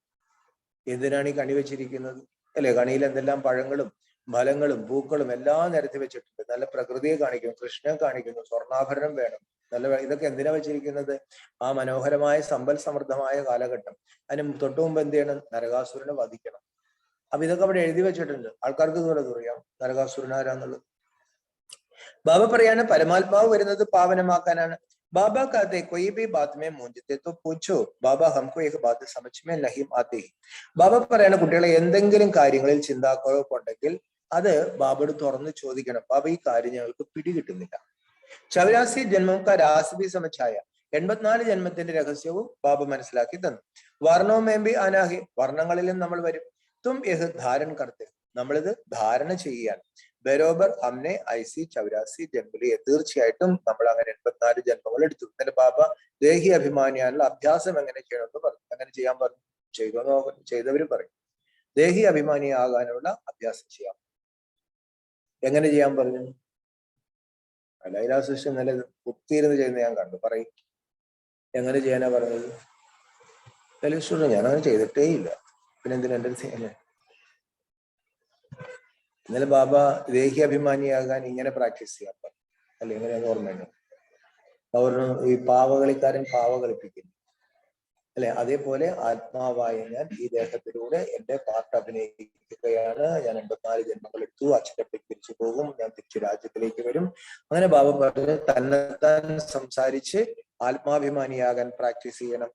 എന്തിനാണ് ഈ കണി വെച്ചിരിക്കുന്നത്? അല്ലെ, കണിയിൽ എന്തെല്ലാം പഴങ്ങളും ഫലങ്ങളും പൂക്കളും എല്ലാം നിരത്തി വെച്ചിട്ടുണ്ട്. നല്ല പ്രകൃതിയെ കാണിക്കുന്നു, കൃഷ്ണനെ കാണിക്കുന്നു, സ്വർണ്ണാഭരണം വേണം, നല്ല ഇതൊക്കെ എന്തിനാ വെച്ചിരിക്കുന്നത്? ആ മനോഹരമായ സമ്പൽ സമൃദ്ധമായ കാലഘട്ടം, അതിന് തൊട്ടു മുമ്പ് എന്ത് ചെയ്യണം? നരകാസുരനെ വധിക്കണം. അപ്പൊ ഇതൊക്കെ അവിടെ എഴുതി വെച്ചിട്ടുണ്ട്. ആൾക്കാർക്ക് ഇതുപോലെ അറിയാം നരകാസുരൻ ആരാന്നുള്ളത്. ബാബ പറയാണ് പരമാത്മാവ് വരുന്നത് പാവനമാക്കാനാണ്. ബാബ कहते कोई भी बात में मूंझते तो पूछो बाबा हमको एक बात समझ में नहीं आती. ബാബ പറയാണ് കുട്ടികളെ എന്തെങ്കിലും കാര്യങ്ങളിൽ ചിന്താക്കുഴപ്പമുണ്ടെങ്കിൽ അത് ബാബയോട് തുറന്ന് ചോദിക്കണം. ബാബ ഈ കാര്യം ഞങ്ങൾക്ക് പിടികിട്ടുന്നില്ല. 84 ജന്മം കാ രാസ് ഭി സമझായ, 84 ജന്മത്തിന്റെ രഹസ്യവും ബാബ മനസ്സിലാക്കി തന്നു. വർണ്ണവുമേമ്പി അനാഹി, വർണ്ണങ്ങളിലും നമ്മൾ വരും. തും യഹ് ധാരൺ കർത്തെ, നമ്മളിത് ധാരണ ചെയ്യുകയാണ്. ബരോബർ ഹംനെ ഐസി 84 ജന്മലിയെ, തീർച്ചയായിട്ടും നമ്മൾ അങ്ങനെ 84 ജന്മങ്ങൾ എടുത്തു. എന്നിട്ട് ബാബ ദേഹി അഭിമാനിയാനുള്ള അഭ്യാസം എങ്ങനെ ചെയ്യണമെന്ന് പറഞ്ഞു. അങ്ങനെ ചെയ്യാൻ പറഞ്ഞു. ചെയ്തവര് പറയും ദേഹി അഭിമാനിയാകാനുള്ള അഭ്യാസം ചെയ്യാം. എങ്ങനെ ചെയ്യാൻ പറഞ്ഞു? ലൈലാ സിസ്റ്റർ നല്ല കുത്തിയിരുന്ന് ചെയ്യുന്ന ഞാൻ കണ്ടു. പറയും എങ്ങനെ ചെയ്യാനാ പറഞ്ഞത്? ലൈലാ ഞാനങ്ങനെ ചെയ്തിട്ടേ ഇല്ല, പിന്നെ എന്തിനാ എൻ്റെ അടുത്ത്? ഇന്നലെ ബാബ ദേഹി അഭിമാനിയാകാൻ ഇങ്ങനെ പ്രാക്ടീസ് ചെയ്യാൻ പറഞ്ഞു. അല്ലെ, എങ്ങനെയാന്ന് ഓർമ്മയുണ്ട്? അവര് ഈ പാവകളിക്കാരൻ പാവ കളിപ്പിക്കുന്നു അല്ലെ, അതേപോലെ ആത്മാവായ ഞാൻ ഈ ദേഹത്തിലൂടെ എന്റെ പാർട്ട് അഭിനയിക്കുകയാണ്. ഞാൻ 84 ജന്മങ്ങൾ എടുത്തു, അച്ഛനപ്പേക്ക് തിരിച്ചു പോകും, ഞാൻ തിരിച്ചു രാജ്യത്തിലേക്ക് വരും. അങ്ങനെ ബാബ പറഞ്ഞ് തന്നെത്താൻ സംസാരിച്ച് ആത്മാഭിമാനിയാകാൻ പ്രാക്ടീസ് ചെയ്യണം.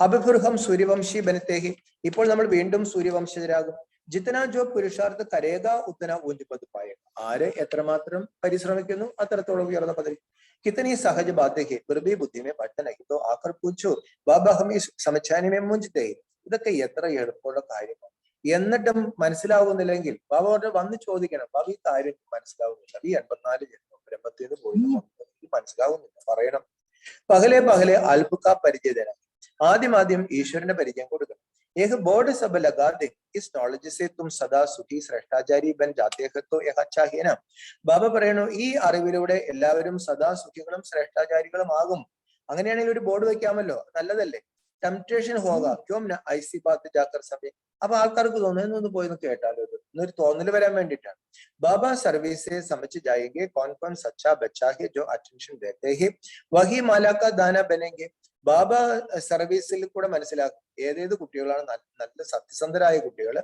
അഭിഫുർഹം സൂര്യവംശി ബനത്തേഹി, ഇപ്പോൾ നമ്മൾ വീണ്ടും സൂര്യവംശജരാകും. ജിത്തന ജോ പുരുഷാർത്ഥ കരേക ഉത്തന ഊഞ്ച് പായ, ആര് എത്രമാത്രം പരിശ്രമിക്കുന്നു അത്രത്തോളം ഉയർന്ന പദവി. കിത്തനി സഹജ ബാധ്യഹെ വെറുതെ ബുദ്ധിമേ പറ്റനോ ആക്കർ പൂച്ചു ബാബ ഹമീ സമച്ചാനിമേ മുഞ്ചത്തെ, ഇതൊക്കെ എത്ര എളുപ്പമുള്ള കാര്യമാണ്. എന്നിട്ടും മനസ്സിലാവുന്നില്ലെങ്കിൽ ബാബയോട് വന്ന് ചോദിക്കണം, ബാബ ഈ കാര്യം മനസ്സിലാവുന്നില്ല, ഈ 84 ജന്മം ബ്രഹ്മത്തിന് പോയി മനസ്സിലാവുന്നില്ല, പറയണം. പകലെ പകലെ അൽപുക്ക പരിചയതന, ആദ്യം ഈശ്വരന്റെ പരിചയം കൊടുക്കണം. एक बोर्ड सब लगा दे, इस नॉलेज से तुम सदा सुखी श्रेष्ठाचारी बन जाते हो तो यह अच्छा है ना. ബാബ പറയണു ഈ അറിവിലൂടെ എല്ലാവരും സദാ സുഖികളും ശ്രേഷ്ഠാചാരികളും ആകും. അങ്ങനെയാണെങ്കിൽ ഒരു ബോർഡ് വെക്കാമല്ലോ, നല്ലതല്ലേ? ടെംപ്റ്റേഷൻ ഹോഗ ക്യോം ന ഐസി ബാത്ത് ജാക്കർ സമയം. അപ്പൊ ആൾക്കാർക്ക് തോന്നുന്നു പോയി കേട്ടാലോ, ഇത് എന്നൊരു തോന്നൽ വരാൻ വേണ്ടിയിട്ടാണ്. ബാബ സർവീസെ സമझ जाएंगे कौन कौन सच्चा बच्चा है जो अटेंशन देते हैं वही माला का दाना बनेंगे. ബാബ സർവീസിൽ കൂടെ മനസ്സിലാക്കും ഏതേത് കുട്ടികളാണ് നല്ല സത്യസന്ധരായ കുട്ടികൾ,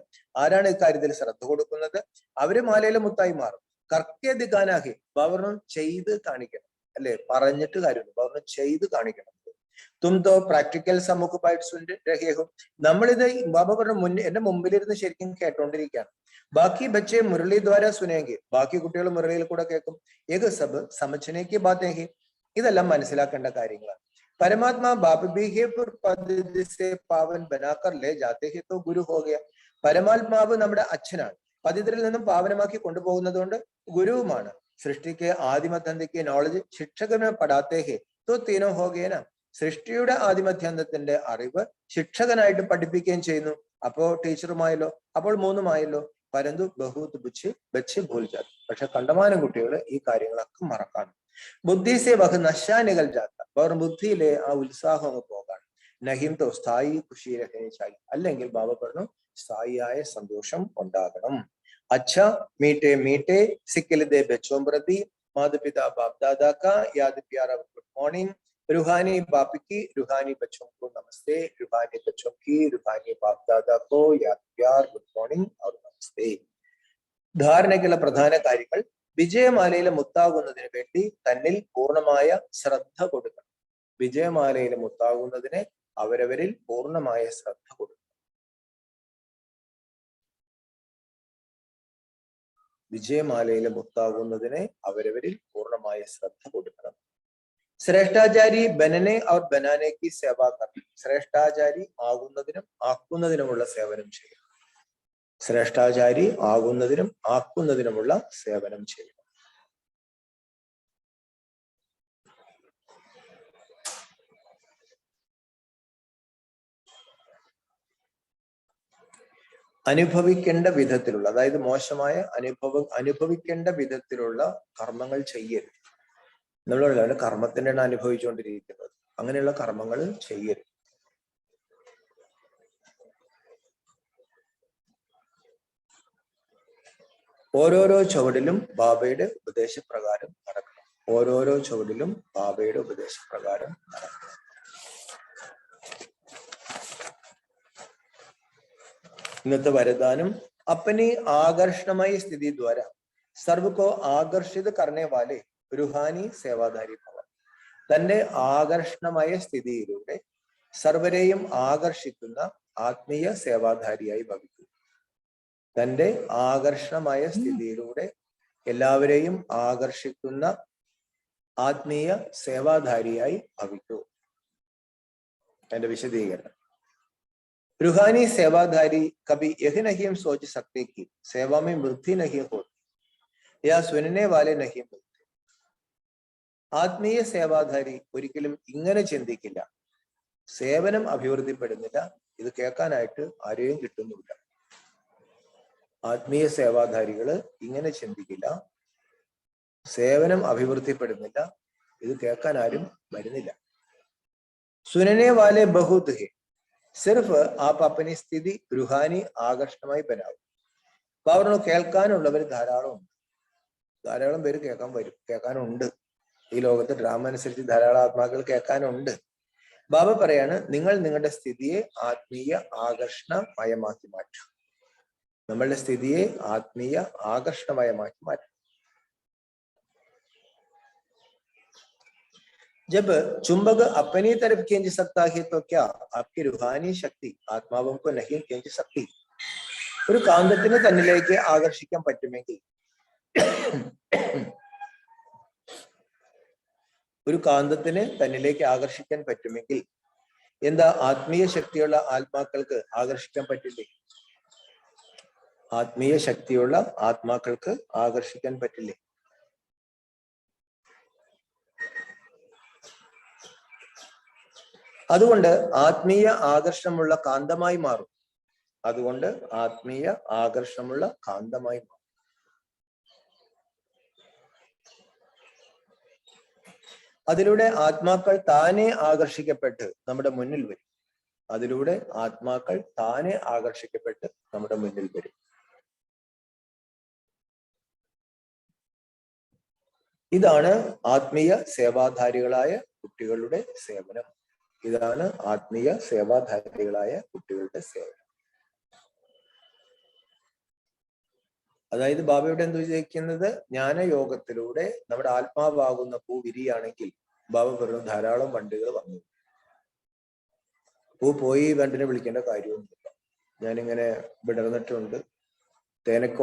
ആരാണ് ഇക്കാര്യത്തിൽ ശ്രദ്ധ കൊടുക്കുന്നത്, അവര് മാലയിലെ മുത്തായി മാറും. കർക്കധികാനാഹി, ബാബറിനും ചെയ്ത് കാണിക്കണം. അല്ലെ, പറഞ്ഞിട്ട് കാര്യമുണ്ട്, ബാബറിനും ചെയ്ത് കാണിക്കണം. തും തോ പ്രാക്ടിക്കൽ സമ്മുഖമായിട്ട് രഹേഹും, നമ്മളിത് ബാബ പറഞ്ഞ എന്റെ മുമ്പിലിരുന്ന് ശരിക്കും കേട്ടോണ്ടിരിക്കുകയാണ്. ബാക്കി ബच्चे മുരളി ദ്വാര സുനേങ്കി, ബാക്കി കുട്ടികൾ മുരളിയിൽ കൂടെ കേൾക്കും. ഏക സബ് സമझने ബാത്തേഹി, ഇതെല്ലാം മനസ്സിലാക്കേണ്ട കാര്യങ്ങളാണ്. परमात्मा बाप भी है पर पद्धति से पावन बनाकर ले जाते हैं तो गुरु हो गया. പരമാത്മാവ് നമ്മുടെ അച്ഛനാണ്, പതിതരിൽ നിന്നും പാവനമാക്കി കൊണ്ടുപോകുന്നത് കൊണ്ട് ഗുരുവുമാണ്. സൃഷ്ടിക്ക് ആദിമത്യന്തയ്ക്ക് നോളജ് ശിക്ഷകനെ പടാത്തേ ഹേ തോ തീനോ ഹോ ഗേന, സൃഷ്ടിയുടെ ആദിമധ്യാന്തത്തിന്റെ അറിവ് ശിക്ഷകനായിട്ട് പഠിപ്പിക്കുകയും ചെയ്യുന്നു. അപ്പോ ടീച്ചറുമായല്ലോ, അപ്പോൾ 3 പരന്തു ബഹുത് ബച്ച് ഭൂൽ ജാതി. പക്ഷെ കണ്ടമാനം കുട്ടികൾ ഈ കാര്യങ്ങളൊക്കെ മറക്കാണ്. ബുദ്ധി സെ വഹ് നശാ നികൽ ജാത്ത, അവർ ബുദ്ധിയിലെ ആ ഉത്സാഹം അങ്ങ് പോകാണ്. നഹിം തോ സ്ഥായി ഖുഷി രഹേ ചായി, അല്ലെങ്കിൽ ബാബ പറഞ്ഞു സ്ഥായിയായ സന്തോഷം ഉണ്ടാകണം. അച്ഛ മീട്ടെ മീട്ടെ സിക്കിൽ ദേ ബച്ചോം പ്രതി മാതാപിതാ ബാപ് ദാദാ കാ യാദ് പ്യാര ഗുഡ് മോർണിംഗ്. रूहानी बाप की रूहानी बच्चों को नमस्ते, रूहानी बच्चों की रूहानी बाप दादा को याद प्यार गुड मॉर्निंग और नमस्ते. ധാരണയ്ക്കുള്ള പ്രധാന കാര്യങ്ങൾ: വിജയമാലയിലെ മുത്താകുന്നതിന് വേണ്ടി തന്നിൽ പൂർണ്ണമായ ശ്രദ്ധ കൊടുക്കണം. വിജയമാലയിലെ മുത്താകുന്നതിന് അവരവരിൽ പൂർണ്ണമായ ശ്രദ്ധ കൊടുക്കണം. വിജയമാലയിലെ മുത്താകുന്നതിന് അവരവരിൽ പൂർണ്ണമായ ശ്രദ്ധ കൊടുക്കണം. ശ്രേഷ്ഠാചാരി ബനനെ और बनाने की सेवा करना, ശ്രേഷ്ഠാചാരി ആകുന്നതിനും ആക്കുന്നതിനുമുള്ള സേവനം ചെയ്യണം. ശ്രേഷ്ഠാചാരി ആകുന്നതിനും ആക്കുന്നതിനുമുള്ള സേവനം ചെയ്യണം. അനുഭവിക്കേണ്ട വിധത്തിലുള്ള, അതായത് മോശമായ അനുഭവിക്കേണ്ട വിധത്തിലുള്ള കർമ്മങ്ങൾ ചെയ്യരുത്. എന്നുള്ളതാണ് കർമ്മത്തിനാണ് അനുഭവിച്ചുകൊണ്ടിരിക്കുന്നത്. അങ്ങനെയുള്ള കർമ്മങ്ങൾ ചെയ്യരുത്. ഓരോരോ ചുവടിലും ബാബയുടെ ഉപദേശപ്രകാരം നടക്കണം. ഓരോരോ ചുവടിലും ബാബയുടെ ഉപദേശപ്രകാരം നടക്കണം. इन्नते वरदानम अपनी आकर्षणमय स्थिति द्वारा सर्व को आकर्षित करने वाले रूहानी सेवाधारी भव. തന്റെ ആകർഷണമായ സ്ഥിതിയിലൂടെ സർവരെയും ആകർഷിക്കുന്ന ആത്മീയ സേവാധാരിയായി ഭവിക്കൂ. തന്റെ ആകർഷണമായ സ്ഥിതിയിലൂടെ എല്ലാവരെയും ആകർഷിക്കുന്ന ആത്മീയ സേവാധാരിയായി ഭവിക്കൂ. എന്റെ വിശദീകരണം: रूहानी सेवाधारी कभी यह नहीं सोच सकते कि सेवा में वृद्धि नहीं होती या सुनने वाले नहीं मिलते. ആത്മീയ സേവാധാരി ഒരിക്കലും ഇങ്ങനെ ചിന്തിക്കില്ല, സേവനം അഭിവൃദ്ധിപ്പെടുന്നില്ല, ഇത് കേൾക്കാനായിട്ട് ആരെയും കിട്ടുന്നില്ല. ആത്മീയ സേവാധാരികള് ഇങ്ങനെ ചിന്തിക്കില്ല, സേവനം അഭിവൃദ്ധിപ്പെടുന്നില്ല, ഇത് കേൾക്കാൻ ആരും വരുന്നില്ല. സുനനെ വാലെ ബഹുത് ഹെ, സിർഫ് ആപ്പ് അപ്പനി സ്ഥിതി റുഹാനി ആകർഷണമായി ബനാവും. അപ്പൊ അവർ കേൾക്കാനുള്ളവർ ധാരാളം പേര് കേൾക്കാനുണ്ട്. ഈ ലോകത്ത് ഡ്രാമ അനുസരിച്ച് ധാരാളം ആത്മാക്കൾ കേൾക്കാനുണ്ട്. ബാബ പറയാണ്, നിങ്ങൾ നിങ്ങളുടെ സ്ഥിതിയെ ആത്മീയ ആകർഷണമയമാക്കി മാറ്റും. നമ്മളുടെ സ്ഥിതിയെ ആത്മീയ ആകർഷണമയമാക്കി മാറ്റും. जब चुंबक अपनी तरफ खींच सकता है तो क्या आपकी रूहानी शक्ति ആത്മാവും को नहीं खींच सकती? ഒരു കാന്തത്തിന് തന്നിലേക്ക് ആകർഷിക്കാൻ പറ്റുമെങ്കിൽ എന്താ ആത്മീയ ശക്തിയുള്ള ആത്മാക്കൾക്ക് ആകർഷിക്കാൻ പറ്റില്ലേ? ആത്മീയ ശക്തിയുള്ള ആത്മാക്കൾക്ക് ആകർഷിക്കാൻ പറ്റില്ലേ? അതുകൊണ്ട് ആത്മീയ ആകർഷണമുള്ള കാന്തമായി മാറും. അതിലൂടെ ആത്മാക്കൾ താനെ ആകർഷിക്കപ്പെട്ട് നമ്മുടെ മുന്നിൽ വരും. ഇതാണ് ആത്മീയ സേവാധാരികളായ കുട്ടികളുടെ സേവനം. അതായത് ബാബയുടെ എന്ത് വിജയിക്കുന്നത്, ജ്ഞാനയോഗത്തിലൂടെ നമ്മുടെ ആത്മാവാകുന്ന പൂ വിരിയാണെങ്കിൽ ബാബ പറഞ്ഞു ധാരാളം വണ്ടികൾ വന്നു. പൂ പോയി വണ്ടിനെ വിളിക്കേണ്ട കാര്യമൊന്നുമില്ല. ഞാനിങ്ങനെ വിടർന്നിട്ടുണ്ട്, തേനൊക്കെ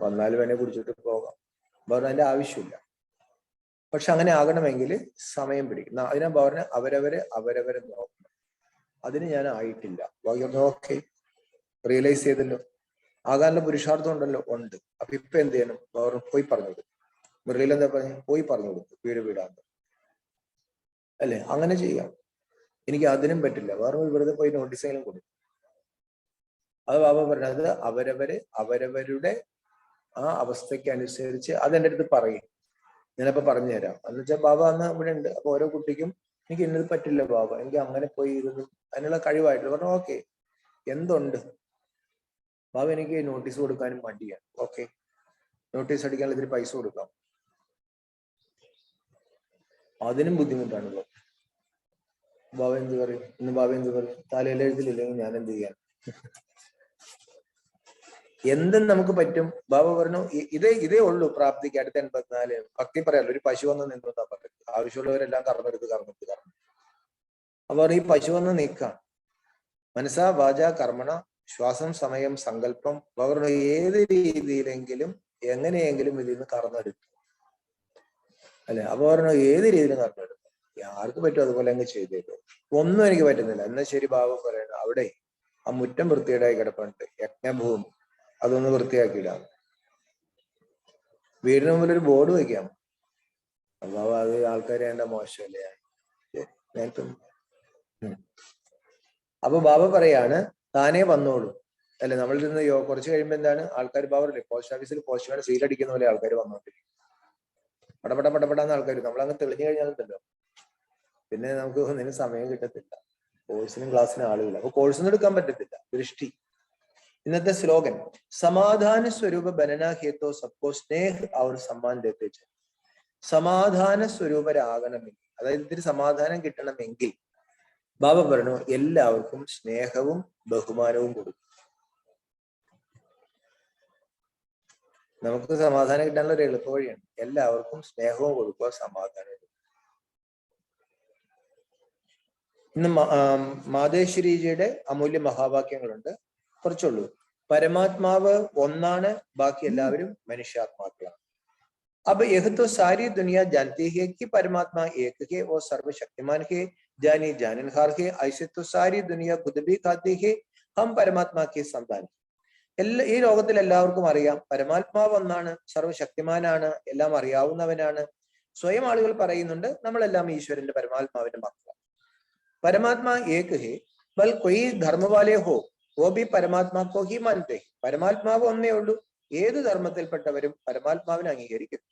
വന്നാൽ വേണേ കുടിച്ചിട്ട് പോകാം. പറഞ്ഞു അതിന്റെ ആവശ്യമില്ല. പക്ഷെ അങ്ങനെ ആകണമെങ്കിൽ സമയം പിടിക്കും. അതിനാ പറഞ്ഞ അവരവരെ നോക്കണം. അതിന് ഞാൻ ആയിട്ടില്ല. ഓക്കെ, റിയലൈസ് ചെയ്തല്ലോ, ആകാനുള്ള പുരുഷാർത്ഥം ഉണ്ടല്ലോ, ഉണ്ട്. അപ്പൊ ഇപ്പൊ എന്ത് ചെയ്യണം? പോയി പറഞ്ഞു കൊടുക്കും. മുരളിയിൽ എന്താ പറഞ്ഞു? പോയി പറഞ്ഞു കൊടുക്കും, വീടാന്ന് അല്ലെ? അങ്ങനെ ചെയ്യാം. എനിക്ക് അതിനും പറ്റില്ല, വേറെ വെറുതെ പോയി നോട്ടീസെങ്കിലും കൊടുക്കും. അത് ബാബ പറഞ്ഞത് അവരവരുടെ ആ അവസ്ഥയ്ക്ക് അനുസരിച്ച് അതെന്റെ അടുത്ത് പറയും. ഞാനപ്പോ പറഞ്ഞു തരാം. എന്ന് വെച്ചാൽ ബാബ അന്ന് ഇവിടെ ഉണ്ട്. അപ്പൊ ഓരോ കുട്ടിക്കും എനിക്ക് ഇന്നത് പറ്റില്ല ബാബ, എനിക്ക് അങ്ങനെ പോയി ഇരുന്നു അതിനുള്ള കഴിവായിട്ട് പറഞ്ഞു. ഓക്കെ, എന്തുണ്ട് ബാബ? എനിക്ക് നോട്ടീസ് കൊടുക്കാനും മടിയാണ്. ഓക്കെ, നോട്ടീസ് അടിക്കാൻ ഇതിന് പൈസ കൊടുക്കാം. അതിനും ബുദ്ധിമുട്ടാണ്. ബാബ എന്ത് പറയും? ബാബ എന്ത് പറയും? തലയിലെഴുതിലില്ലെങ്കിൽ ഞാൻ എന്ത് ചെയ്യാൻ? എന്തും നമുക്ക് പറ്റും. ബാബ പറഞ്ഞു ഇതേ ഉള്ളൂ പ്രാപ്തിക്ക്. അടുത്ത 84 ഭക്തി പറയാലോ, ഒരു പശു വന്ന് നിന്നു എന്നാ പറയുന്നത്. ആവശ്യമുള്ളവരെല്ലാം കറന്നെടുത്ത്. അപ്പൊ ഈ പശു വന്ന് നീക്കാം. മനസ്സാ വാച കർമ്മണ ശ്വാസം സമയം സങ്കല്പം അവരുടെ ഏത് രീതിയിലെങ്കിലും എങ്ങനെയെങ്കിലും ഇതിൽ നിന്ന് കറന്നെടുക്കും അല്ലെ? അപ്പൊ പറഞ്ഞു ഏത് രീതിയിലും കറന്നെടുക്കും. ആർക്ക് പറ്റും അതുപോലെ അങ്ങ് ചെയ്തേക്കും. ഒന്നും എനിക്ക് പറ്റുന്നില്ല. എന്നാ ശരി, ബാബ പറയണം അവിടെ ആ മുറ്റം വൃത്തിയേടായി കിടപ്പുണ്ട്, യജ്ഞഭൂമി, അതൊന്ന് വൃത്തിയാക്കിയിടാം. വീടിന് മുമ്പിൽ ഒരു ബോർഡ് വയ്ക്കാം. അപ്പൊ അത് ആൾക്കാരെ എന്റെ മോശമല്ലേ? അപ്പൊ ബാബ പറയാണ് താനേ വന്നോളൂ. അല്ലെ, നമ്മളിൽ നിന്ന് കുറച്ച് കഴിയുമ്പോൾ എന്താണ്, ആൾക്കാർ ബാബറില്ലേ, പോസ്റ്റ് ഓഫീസിൽ പോസ്റ്റ്മാൻ സീലടിക്കുന്ന പോലെ ആൾക്കാർ വന്നോണ്ടിരിക്കും. പടപെടാന്ന് ആൾക്കാർ. നമ്മളങ്ങ് തെളിഞ്ഞു കഴിഞ്ഞാലുണ്ടല്ലോ പിന്നെ നമുക്ക് ഒന്നിനും സമയം കിട്ടത്തില്ല. കോഴ്സിനും ക്ലാസ്സിനും ആളുകളില്ല. അപ്പൊ കോഴ്സൊന്നും എടുക്കാൻ പറ്റത്തില്ല. ദൃഷ്ടി. ഇന്നത്തെ സ്ലോഗൻ സമാധാന സ്വരൂപ ബനന ഹേത്തോ സബ്കോ സ്നേഹ് അവർ സമ്മാൻ ദേത്തെ. സമാധാന സ്വരൂപരാകണമെങ്കിൽ, അതായത് ഇത്തിരി സമാധാനം കിട്ടണമെങ്കിൽ ബാബ പറഞ്ഞു എല്ലാവർക്കും സ്നേഹവും ബഹുമാനവും കൊടുക്കും. നമുക്ക് സമാധാനം കിട്ടാനുള്ള ഒരു എളുപ്പ വഴിയാണ്. എല്ലാവർക്കും സ്നേഹവും കൊടുക്കുക, സമാധാനവും. ഇന്ന് മാതേശ്വരിജിയുടെ അമൂല്യ മഹാവാക്യങ്ങളുണ്ട്, കുറച്ചുള്ളൂ. പരമാത്മാവ് ഒന്നാണ്, ബാക്കി എല്ലാവരും മനുഷ്യാത്മാക്കളാണ്. अब यह तो सारी दुनिया जानती है कि परमात्मा एक है और सर्वशक्तिमान है, जानी जाननहार है. ऐसे तो सारी दुनिया खुद भी खाती है हम परमात्मा के संतान. ഈ ലോകത്തിൽ എല്ലാവർക്കും അറിയാം പരമാത്മാവ് ഒന്നാണ്, സർവശക്തിമാനാണ്, എല്ലാം അറിയാവുന്നവനാണ്. സ്വയം ആളുകൾ പറയുന്നുണ്ട് നമ്മളെല്ലാം ഈശ്വരന്റെ പരമാത്മാവിന്റെ മക്കളാണ്. പരമാത്മാ ഏക് ഹേ ബൽ കൊയ് ധർമ്മവാലേ ഹോ വോ ഭി പരമാത്മാ കോ ഹി മാനത്തെ. പരമാത്മാവ് ഒന്നേ ഉള്ളൂ, ഏത് ധർമ്മത്തിൽപ്പെട്ടവരും പരമാത്മാവിനെ അംഗീകരിക്കുന്നു.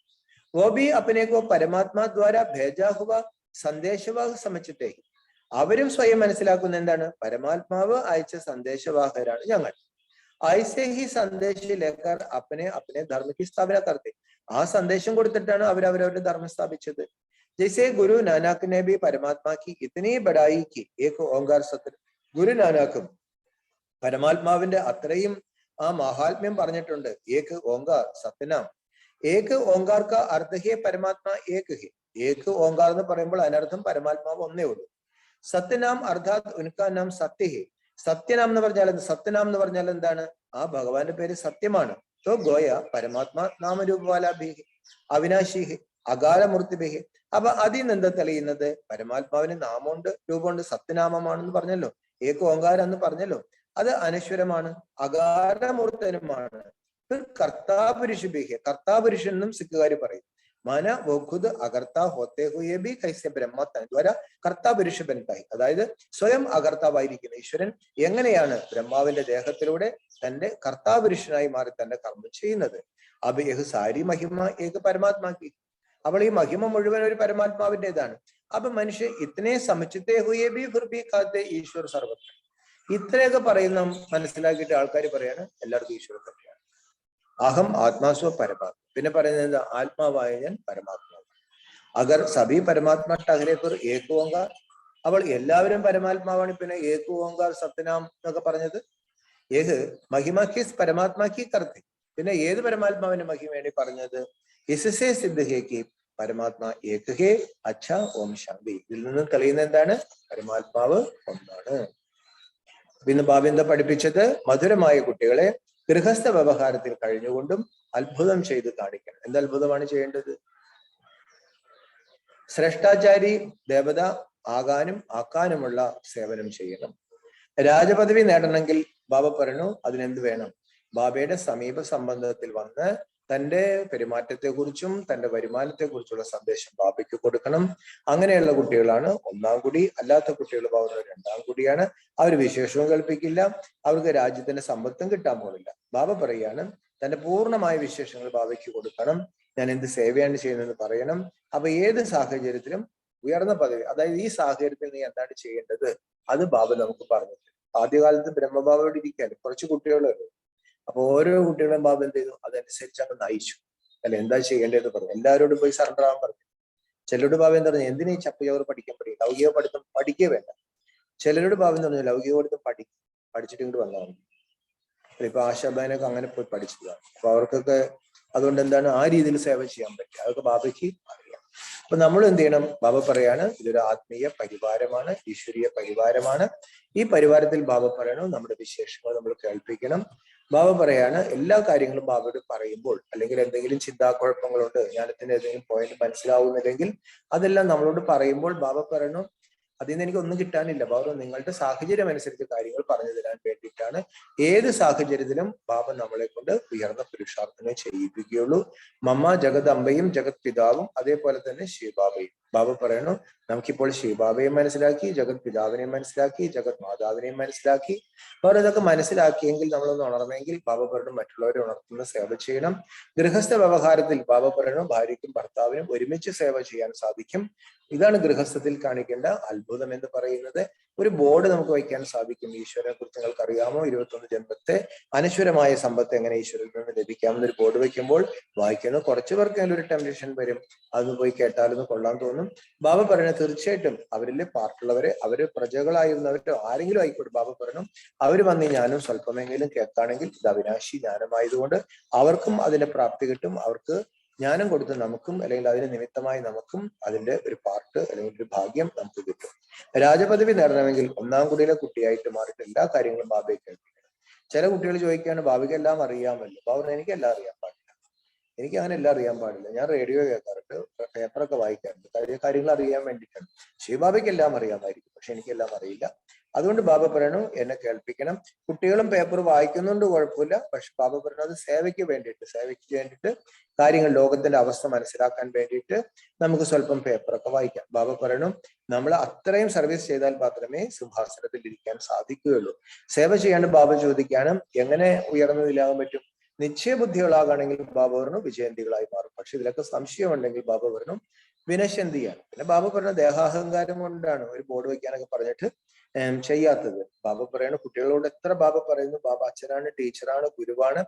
वो भी अपने को परमात्मा द्वारा भेजा हुआ സന്ദേശവാഹ സമച്ചിട്ടേ. അവരും സ്വയം മനസ്സിലാക്കുന്ന എന്താണ്, പരമാത്മാവ് അയച്ച സന്ദേശവാഹകരാണ് ഞങ്ങൾ. ഐസേ ഹി സന്ദേശ ലേക്കർ അപ്പനെ അപ്പനെ ധർമ്മ की സ്ഥാപന करते. ആ സന്ദേശം കൊടുത്തിട്ടാണ് അവരവരുടെ ധർമ്മം സ്ഥാപിച്ചത്. जैसे गुरु नानक ने भी परमात्मा की इतनी बड़ाई की एक ओंकार सत्य. ഗുരു നാനാക്കും പരമാത്മാവിന്റെ അത്രയും ആ മഹാത്മ്യം പറഞ്ഞിട്ടുണ്ട്. ഏക് ഓങ്കാർ സത്യനാം. ഏക് ഓങ്കാർ കാ അർത്ഥ ഹേ പരമാത്മാ ഏക് ഹേ. ഏക് ഓങ്കാർ എന്ന് പറയുമ്പോൾ അതിനർത്ഥം പരമാത്മാവ് ഒന്നേ ഉള്ളൂ. സത്യനാം അർത്ഥാത് ഉൻകാ നാം സത്യ ഹേ. സത്യനാം എന്ന് പറഞ്ഞാൽ സത്യനാം എന്ന് പറഞ്ഞാൽ എന്താണ്, ആ ഭഗവാന്റെ പേര് സത്യമാണ്. തോ ഗോയ പരമാത്മാ നാമരൂപവാല ഭീഹി അവിനാശി ഹേ അകാലമൂർത്തി ഭീഹി. അപ്പൊ അതിൽ നിന്ന് എന്താ തെളിയുന്നത്, പരമാത്മാവിന് നാമമുണ്ട്, രൂപമുണ്ട്, സത്യനാമമാണെന്ന് പറഞ്ഞല്ലോ. ഏക് ഓങ്കാരം എന്ന് പറഞ്ഞല്ലോ, അത് അനശ്വരമാണ്, അകാരമൂർത്തനുമാണ്. കർത്താപുരുഷ ഭീഹി. കർത്താപുരുഷൻ എന്നും സിഖുകാർ പറയും. മന वो खुद अकर्ता होते हुए भी कैसे ब्रह्म തദ്വാര കർത്താപുരുഷ ബൻതായി. അതായത് സ്വയം അകർത്താവായിരിക്കുന്ന ഈശ്വരൻ എങ്ങനെയാണ് ബ്രഹ്മാവിന്റെ ദേഹത്തിലൂടെ തന്റെ കർത്താപുരുഷനായി മാറി തന്റെ കർമ്മം ചെയ്യുന്നത്. അബ് യഹ് സാരി മഹിമ ഏക പരമാത്മാക്കി. അവൾ ഈ മഹിമ മുഴുവൻ ഒരു പരമാത്മാവിൻ്റെതാണ്. അപ്പൊ മനുഷ്യ ഇത്തനെ സമുച്ചിത്തേ ഹുയേ ബി ഫിർ ബി ഖാത്തെ ഈശ്വർ സർവത്ര. ഇത്രയൊക്കെ പറയുന്ന മനസ്സിലാക്കിയിട്ട് ആൾക്കാർ പറയാണ് എല്ലാവർക്കും ഈശ്വരൻ തന്നെയാണ്. അഹം ആത്മാസ്വ പരമാത്മ. പിന്നെ പറയുന്നത് ആത്മാവായ ഞാൻ പരമാത്മാവ്. അഗർ സഭി പരമാത്മ ടഹരെ ഫിർ ഏക് ഓങ്കാർ. അവൾ എല്ലാവരും പരമാത്മാവാണ്, പിന്നെ ഏക് ഓങ്കാർ സത്യനാം എന്നൊക്കെ പറഞ്ഞത്. ഏക് മഹിമക്കിസ് പരമാത്മാക്കി കർത്തി. പിന്നെ ഏത് പരമാത്മാവിന്റെ മഹിമയാണ് പറഞ്ഞത്. ഇസസേ സിദ്ധ ഹേ കി പരമാത്മാ ഏക് ഹേ അച്ഛ ഓം ശാന്തി. ഇതിൽ നിന്ന് തെളിയുന്ന എന്താണ്, പരമാത്മാവ് ഒന്നാണ്. പിന്നെ ബാബ എന്താ പഠിപ്പിച്ചത്, മധുരമായ കുട്ടികളെ ഗൃഹസ്ഥ വ്യവഹാരത്തിൽ കഴിഞ്ഞുകൊണ്ടും അത്ഭുതം ചെയ്ത് കാണിക്കണം. എന്ത് അത്ഭുതമാണ് ചെയ്യേണ്ടത്, ശ്രേഷ്ഠാചാരി ദേവത ആകാനും ആക്കാനുമുള്ള സേവനം ചെയ്യണം. രാജപദവി നേടണമെങ്കിൽ ബാബ പറഞ്ഞു അതിനെന്ത് വേണം, ബാബയുടെ സമീപ സംബന്ധത്തിൽ വന്ന് തന്റെ പെരുമാറ്റത്തെക്കുറിച്ചും തന്റെ വരുമാനത്തെക്കുറിച്ചുള്ള സന്ദേശം ബാബയ്ക്ക് കൊടുക്കണം. അങ്ങനെയുള്ള കുട്ടികളാണ് ഒന്നാം കുടി. അല്ലാത്ത കുട്ടികൾ ബാബയുടെ രണ്ടാം കുടിയാണ്. അവർ വിശേഷവും കൽപ്പിക്കില്ല, അവർക്ക് രാജ്യത്തിന്റെ സമ്പത്തും കിട്ടാൻ പോകുന്നില്ല. ബാബ പറയാണ് തന്റെ പൂർണ്ണമായ വിശേഷങ്ങൾ ബാബയ്ക്ക് കൊടുക്കണം. ഞാൻ എന്ത് സേവയാണ് ചെയ്യുന്നതെന്ന് പറയണം. അപ്പൊ ഏത് സാഹചര്യത്തിലും ഉയർന്ന പദവി, അതായത് ഈ സാഹചര്യത്തിൽ നീ എന്താണ് ചെയ്യേണ്ടത് അത് ബാബ നമുക്ക് പറഞ്ഞു. ആദ്യകാലത്ത് ബ്രഹ്മബാബയോട് ഇരിക്കാൻ കുറച്ച് കുട്ടികളുണ്ട്. അപ്പൊ ഓരോ കുട്ടികളും ബാബ എന്ത് ചെയ്തു, അതനുസരിച്ച് അങ്ങ് നയിച്ചു. അല്ലെ, എന്താ ചെയ്യേണ്ടതെന്ന് പറഞ്ഞു. എല്ലാവരോടും പോയി സറണ്ടർ ആവാൻ പറഞ്ഞു. ചിലരോട് ബാബ എന്താ പറഞ്ഞു, എന്തിനീ ചപ്പയോർ പഠിക്കാൻ പറയും, ലൗകിക പഠിത്തം പഠിക്കേ വേണ്ട. ചിലരോട് ബാബ എന്ന് പറഞ്ഞു ലൗകിക പഠിത്തം പഠിച്ചിട്ട് ഇങ്ങോട്ട് വന്നാൽ മതി. ഇപ്പൊ ആശാബാനൊക്കെ അങ്ങനെ പോയി പഠിച്ചതാണ്. അപ്പൊ അവർക്കൊക്കെ അതുകൊണ്ട് എന്താണ് ആ രീതിയിൽ സേവ ചെയ്യാൻ പറ്റുക, അതൊക്കെ ബാബയ്ക്ക് അറിയാം. അപ്പൊ നമ്മൾ എന്ത് ചെയ്യണം, ബാബ പറയാണ് ഇതൊരു ആത്മീയ പരിവാരമാണ്, ഈശ്വരീയ പരിവാരമാണ്. ഈ പരിവാരത്തിൽ ബാബ പറയണം നമ്മുടെ വിശേഷങ്ങൾ നമ്മൾ കേൾപ്പിക്കണം. ബാബ പറയാണ് എല്ലാ കാര്യങ്ങളും ബാബയോട് പറയുമ്പോൾ, അല്ലെങ്കിൽ എന്തെങ്കിലും ചിന്താക്കുഴപ്പങ്ങളുണ്ട്, ജ്ഞാനത്തിന്റെ ഏതെങ്കിലും പോയിന്റ് മനസ്സിലാവുന്നില്ലെങ്കിൽ അതെല്ലാം നമ്മളോട് പറയുമ്പോൾ ബാബ പറയണം അതിൽ നിന്ന് എനിക്കൊന്നും കിട്ടാനില്ല. ബാബ നിങ്ങളുടെ സാഹചര്യം അനുസരിച്ച് കാര്യങ്ങൾ പറഞ്ഞു തരാൻ വേണ്ടിയിട്ടാണ്. ഏത് സാഹചര്യത്തിലും ബാബ നമ്മളെ കൊണ്ട് ഉയർന്ന പുരുഷാർത്ഥനെ ചെയ്യിപ്പിക്കുകയുള്ളൂ. മമ്മ ജഗത് അമ്പയും ജഗത് പിതാവും അതേപോലെ തന്നെ ശിവബാബയും. ബാബ പറയണു നമുക്കിപ്പോൾ ശിവബാബയെ മനസ്സിലാക്കി, ജഗത് പിതാവിനെ മനസ്സിലാക്കി, ജഗത് മാതാവിനെയും മനസ്സിലാക്കി. അവർ ഇതൊക്കെ മനസ്സിലാക്കിയെങ്കിൽ നമ്മളൊന്ന് ഉണർന്നെങ്കിൽ ബാബ പറയണു മറ്റുള്ളവരെ ഉണർത്തുന്ന സേവ ചെയ്യണം. ഗൃഹസ്ഥ വ്യവഹാരത്തിൽ ബാബ പറയണു ഭാര്യയ്ക്കും ഭർത്താവിനും ഒരുമിച്ച് സേവ ചെയ്യാൻ സാധിക്കും. ഇതാണ് ഗൃഹസ്ഥത്തിൽ കാണിക്കേണ്ട അത്ഭുതം എന്ന് പറയുന്നത്. ഒരു ബോർഡ് നമുക്ക് വയ്ക്കാൻ സാധിക്കും. ഈശ്വരനെ കുറിച്ച് നിങ്ങൾക്ക് അറിയാമോ? 21 ജന്മത്തെ അനശ്വരമായ സമ്പത്ത് എങ്ങനെ ഈശ്വരനിൽ നിന്ന് ലഭിക്കാമെന്നൊരു ബോർഡ് വെക്കുമ്പോൾ വായിക്കുന്നു കുറച്ചു പേർക്ക് അതിലൊരു ടെംപ്റ്റേഷൻ വരും. അതൊന്ന് പോയി കേട്ടാലൊന്ന് കൊള്ളാൻ തോന്നും. ബാബ പറയുന്നത് തീർച്ചയായിട്ടും അവരിൽ പാർട്ടുള്ളവരെ, അവര് പ്രജകളായിരുന്നവരോ ആരെങ്കിലും ആയിക്കോട്ടെ, ബാബ പറഞ്ഞു അവര് വന്ന് ഞാനും സ്വല്പമെങ്കിലും കേൾക്കാണെങ്കിൽ ഇത് അവിനാശി ജ്ഞാനമായതുകൊണ്ട് അവർക്കും അതിന്റെ പ്രാപ്തി കിട്ടും. അവർക്ക് ജ്ഞാനം കൊടുത്ത് നമുക്കും, അല്ലെങ്കിൽ അതിന് നിമിത്തമായി നമുക്കും അതിന്റെ ഒരു പാർട്ട് അല്ലെങ്കിൽ ഒരു ഭാഗ്യം നമുക്ക് കിട്ടും. രാജപദവി നേടണമെങ്കിൽ 1-ാം കുടിയിലെ കുട്ടിയായിട്ട് മാറിയിട്ട് എല്ലാ കാര്യങ്ങളും ബാബയെ കേൾപ്പിക്കണം. ചില കുട്ടികൾ ചോദിക്കുകയാണ് ബാബയ്ക്ക് എല്ലാം അറിയാമല്ലോ. ബാബ എനിക്കെല്ലാം അറിയാൻ പാടില്ല, എനിക്ക് അങ്ങനെ എല്ലാം അറിയാൻ പാടില്ല. ഞാൻ റേഡിയോ കേൾക്കാറുണ്ട്, പേപ്പറൊക്കെ വായിക്കാറുണ്ട്, കാര്യങ്ങൾ അറിയാൻ വേണ്ടിയിട്ടാണ്. ശിവബാബയ്ക്ക് എല്ലാം അറിയാമായിരിക്കും, പക്ഷെ എനിക്കെല്ലാം അറിയില്ല. അതുകൊണ്ട് ബാബ പറയണു എന്നെ കേൾപ്പിക്കണം. കുട്ടികളും പേപ്പർ വായിക്കുന്നുണ്ട്, കുഴപ്പമില്ല. പക്ഷെ ബാബ പറയണു അത് സേവയ്ക്ക് വേണ്ടിയിട്ട് കാര്യങ്ങൾ, ലോകത്തിന്റെ അവസ്ഥ മനസ്സിലാക്കാൻ വേണ്ടിയിട്ട് നമുക്ക് സ്വല്പം പേപ്പറൊക്കെ വായിക്കാം. ബാബ പറയണു നമ്മൾ അത്രയും സർവീസ് ചെയ്താൽ മാത്രമേ സിംഹാസനത്തിൽ ഇരിക്കാൻ സാധിക്കുകയുള്ളൂ. സേവ ചെയ്യാണ്ട് ബാബ ചോദിക്കാനും എങ്ങനെ ഉയർന്നതിലാകാൻ പറ്റും? നിശ്ചയബുദ്ധികളാകണമെങ്കിൽ ബാബ പറഞ്ഞു വിജയന്തികളായി മാറും. പക്ഷെ ഇതിലൊക്കെ സംശയമുണ്ടെങ്കിൽ ബാബ പറഞ്ഞു വിനശന്തിയാണ്. പിന്നെ ബാബ പറഞ്ഞ ദേഹാഹങ്കാരം കൊണ്ടാണ് ഒരു ബോർഡ് വയ്ക്കാനൊക്കെ പറഞ്ഞിട്ട് ചെയ്യാത്തത്. ബാബ പറയണ കുട്ടികളോട് എത്ര ബാബ പറയുന്നു, ബാബ അച്ഛനാണ്, ടീച്ചറാണ്, ഗുരുവാണ്.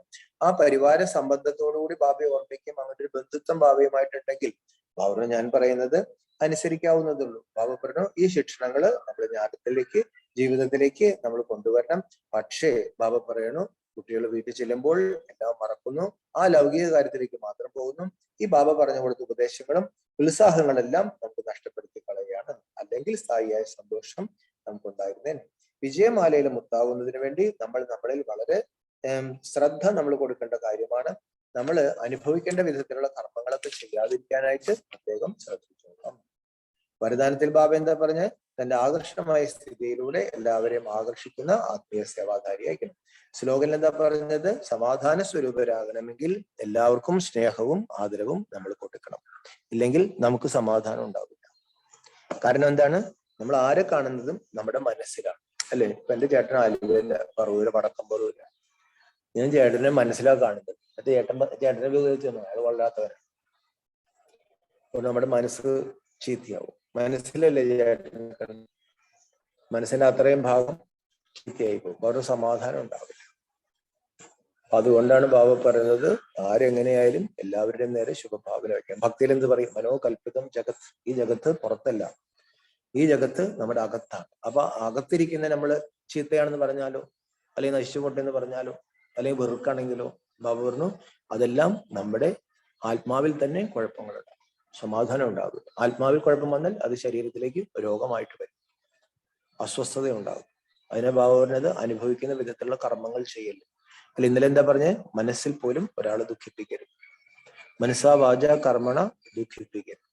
ആ പരിവാര സംബന്ധത്തോടുകൂടി ബാബയെ ഓർമ്മിക്കും. അങ്ങനെ ഒരു ബന്ധുത്വം ബാബയുമായിട്ടുണ്ടെങ്കിൽ ബാബ ഞാൻ പറയുന്നത് അനുസരിക്കാവുന്നതുള്ളൂ. ബാബ പറഞ്ഞു ഈ ശിക്ഷണങ്ങള് നമ്മുടെ ജ്ഞാനത്തിലേക്ക്, ജീവിതത്തിലേക്ക് നമ്മൾ കൊണ്ടുവരണം. പക്ഷേ ബാബ പറയണു കുട്ടികൾ വീട്ടിൽ ചെല്ലുമ്പോൾ എല്ലാം മറക്കുന്നു, ആ ലൗകിക കാര്യത്തിലേക്ക് മാത്രം പോകുന്നു. ഈ ബാബ പറഞ്ഞു കൊടുത്ത ഉപദേശങ്ങളും ഉത്സാഹങ്ങളെല്ലാം നമുക്ക് നഷ്ടപ്പെടുത്തി കളയുകയാണ്. അല്ലെങ്കിൽ സ്ഥായിയായ സന്തോഷം നമുക്കുണ്ടായിരുന്നേനെ. വിജയമാലയിൽ മുത്താവുന്നതിന് വേണ്ടി നമ്മളിൽ വളരെ ശ്രദ്ധ നമ്മൾ കൊടുക്കേണ്ട കാര്യമാണ്. നമ്മൾ അനുഭവിക്കേണ്ട വിധത്തിലുള്ള കർമ്മങ്ങളൊക്കെ ചെയ്യാതിരിക്കാനായിട്ട് പ്രത്യേകം ശ്രദ്ധിച്ചോളാം. വരദാനത്തിൽ ബാബ എന്താ പറഞ്ഞ് തന്റെ ആകർഷണമായ സ്ഥിതിയിലൂടെ എല്ലാവരെയും ആകർഷിക്കുന്ന ആത്മീയ സേവാധാരിയായിരിക്കണം. ശ്ലോകനിൽ എന്താ പറഞ്ഞത്? സമാധാന സ്വരൂപരാകണമെങ്കിൽ എല്ലാവർക്കും സ്നേഹവും ആദരവും നമ്മൾ കൊടുക്കണം. ഇല്ലെങ്കിൽ നമുക്ക് സമാധാനം ഉണ്ടാവില്ല. കാരണം എന്താണ്? നമ്മൾ ആരെ കാണുന്നതും നമ്മുടെ മനസ്സിലാണ്, അല്ലെ? ഇപ്പൊ എന്റെ ചേട്ടൻ ആലുവയില്ല, പറവൂര്, വടക്കം പറവൂര. ഞാൻ ചേട്ടനെ മനസ്സിലാ കാണുന്നത്. ചേട്ടനെ ഉപയോഗിച്ചു അയാൾ കൊള്ളാത്തവരാണ്. അപ്പോൾ നമ്മുടെ മനസ്സ് ചീത്തയാവും. മനസ്സിലല്ലേ ചേട്ടൻ? മനസ്സിന്റെ അത്രയും ഭാഗം ചീത്തയായി പോകും, വേറെ സമാധാനം ഉണ്ടാവില്ല. അതുകൊണ്ടാണ് ബാബ പറയുന്നത് ആരെങ്ങനെയായാലും എല്ലാവരുടെയും നേരെ ശുഭഭാവന വയ്ക്കാം. ഭക്തിയിൽ എന്ത് പറയും? മനോകൽപ്പിതം ജഗത്. ഈ ജഗത്ത് പുറത്തല്ല, ഈ ജഗത്ത് നമ്മുടെ അകത്താണ്. അപ്പൊ അകത്തിരിക്കുന്ന നമ്മള് ചീത്തയാണെന്ന് പറഞ്ഞാലോ, അല്ലെങ്കിൽ നശിച്ചുകൊണ്ടെന്ന് പറഞ്ഞാലോ, അല്ലെങ്കിൽ വെറുക്കാണെങ്കിലോ, ബാബ പറഞ്ഞു അതെല്ലാം നമ്മുടെ ആത്മാവിൽ തന്നെ കുഴപ്പങ്ങളുണ്ടാകും, സമാധാനം ഉണ്ടാകും. ആത്മാവിൽ കുഴപ്പം വന്നാൽ അത് ശരീരത്തിലേക്ക് രോഗമായിട്ട് വരും, അസ്വസ്ഥത ഉണ്ടാകും. അതിനെ ബാബ പറഞ്ഞത് അനുഭവിക്കുന്ന വിധത്തിലുള്ള കർമ്മങ്ങൾ ചെയ്യല്. അല്ല ഇന്നലെ എന്താ പറഞ്ഞേ? മനസ്സിൽ പോലും ഒരാളെ ദുഃഖിപ്പിക്കരുത്. മനസ്സാ വാച കർമ്മണ ദുഃഖിപ്പിക്കരുത്.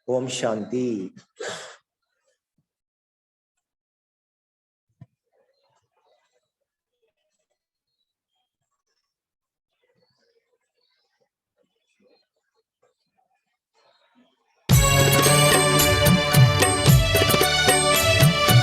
ഓം ശാന്തി.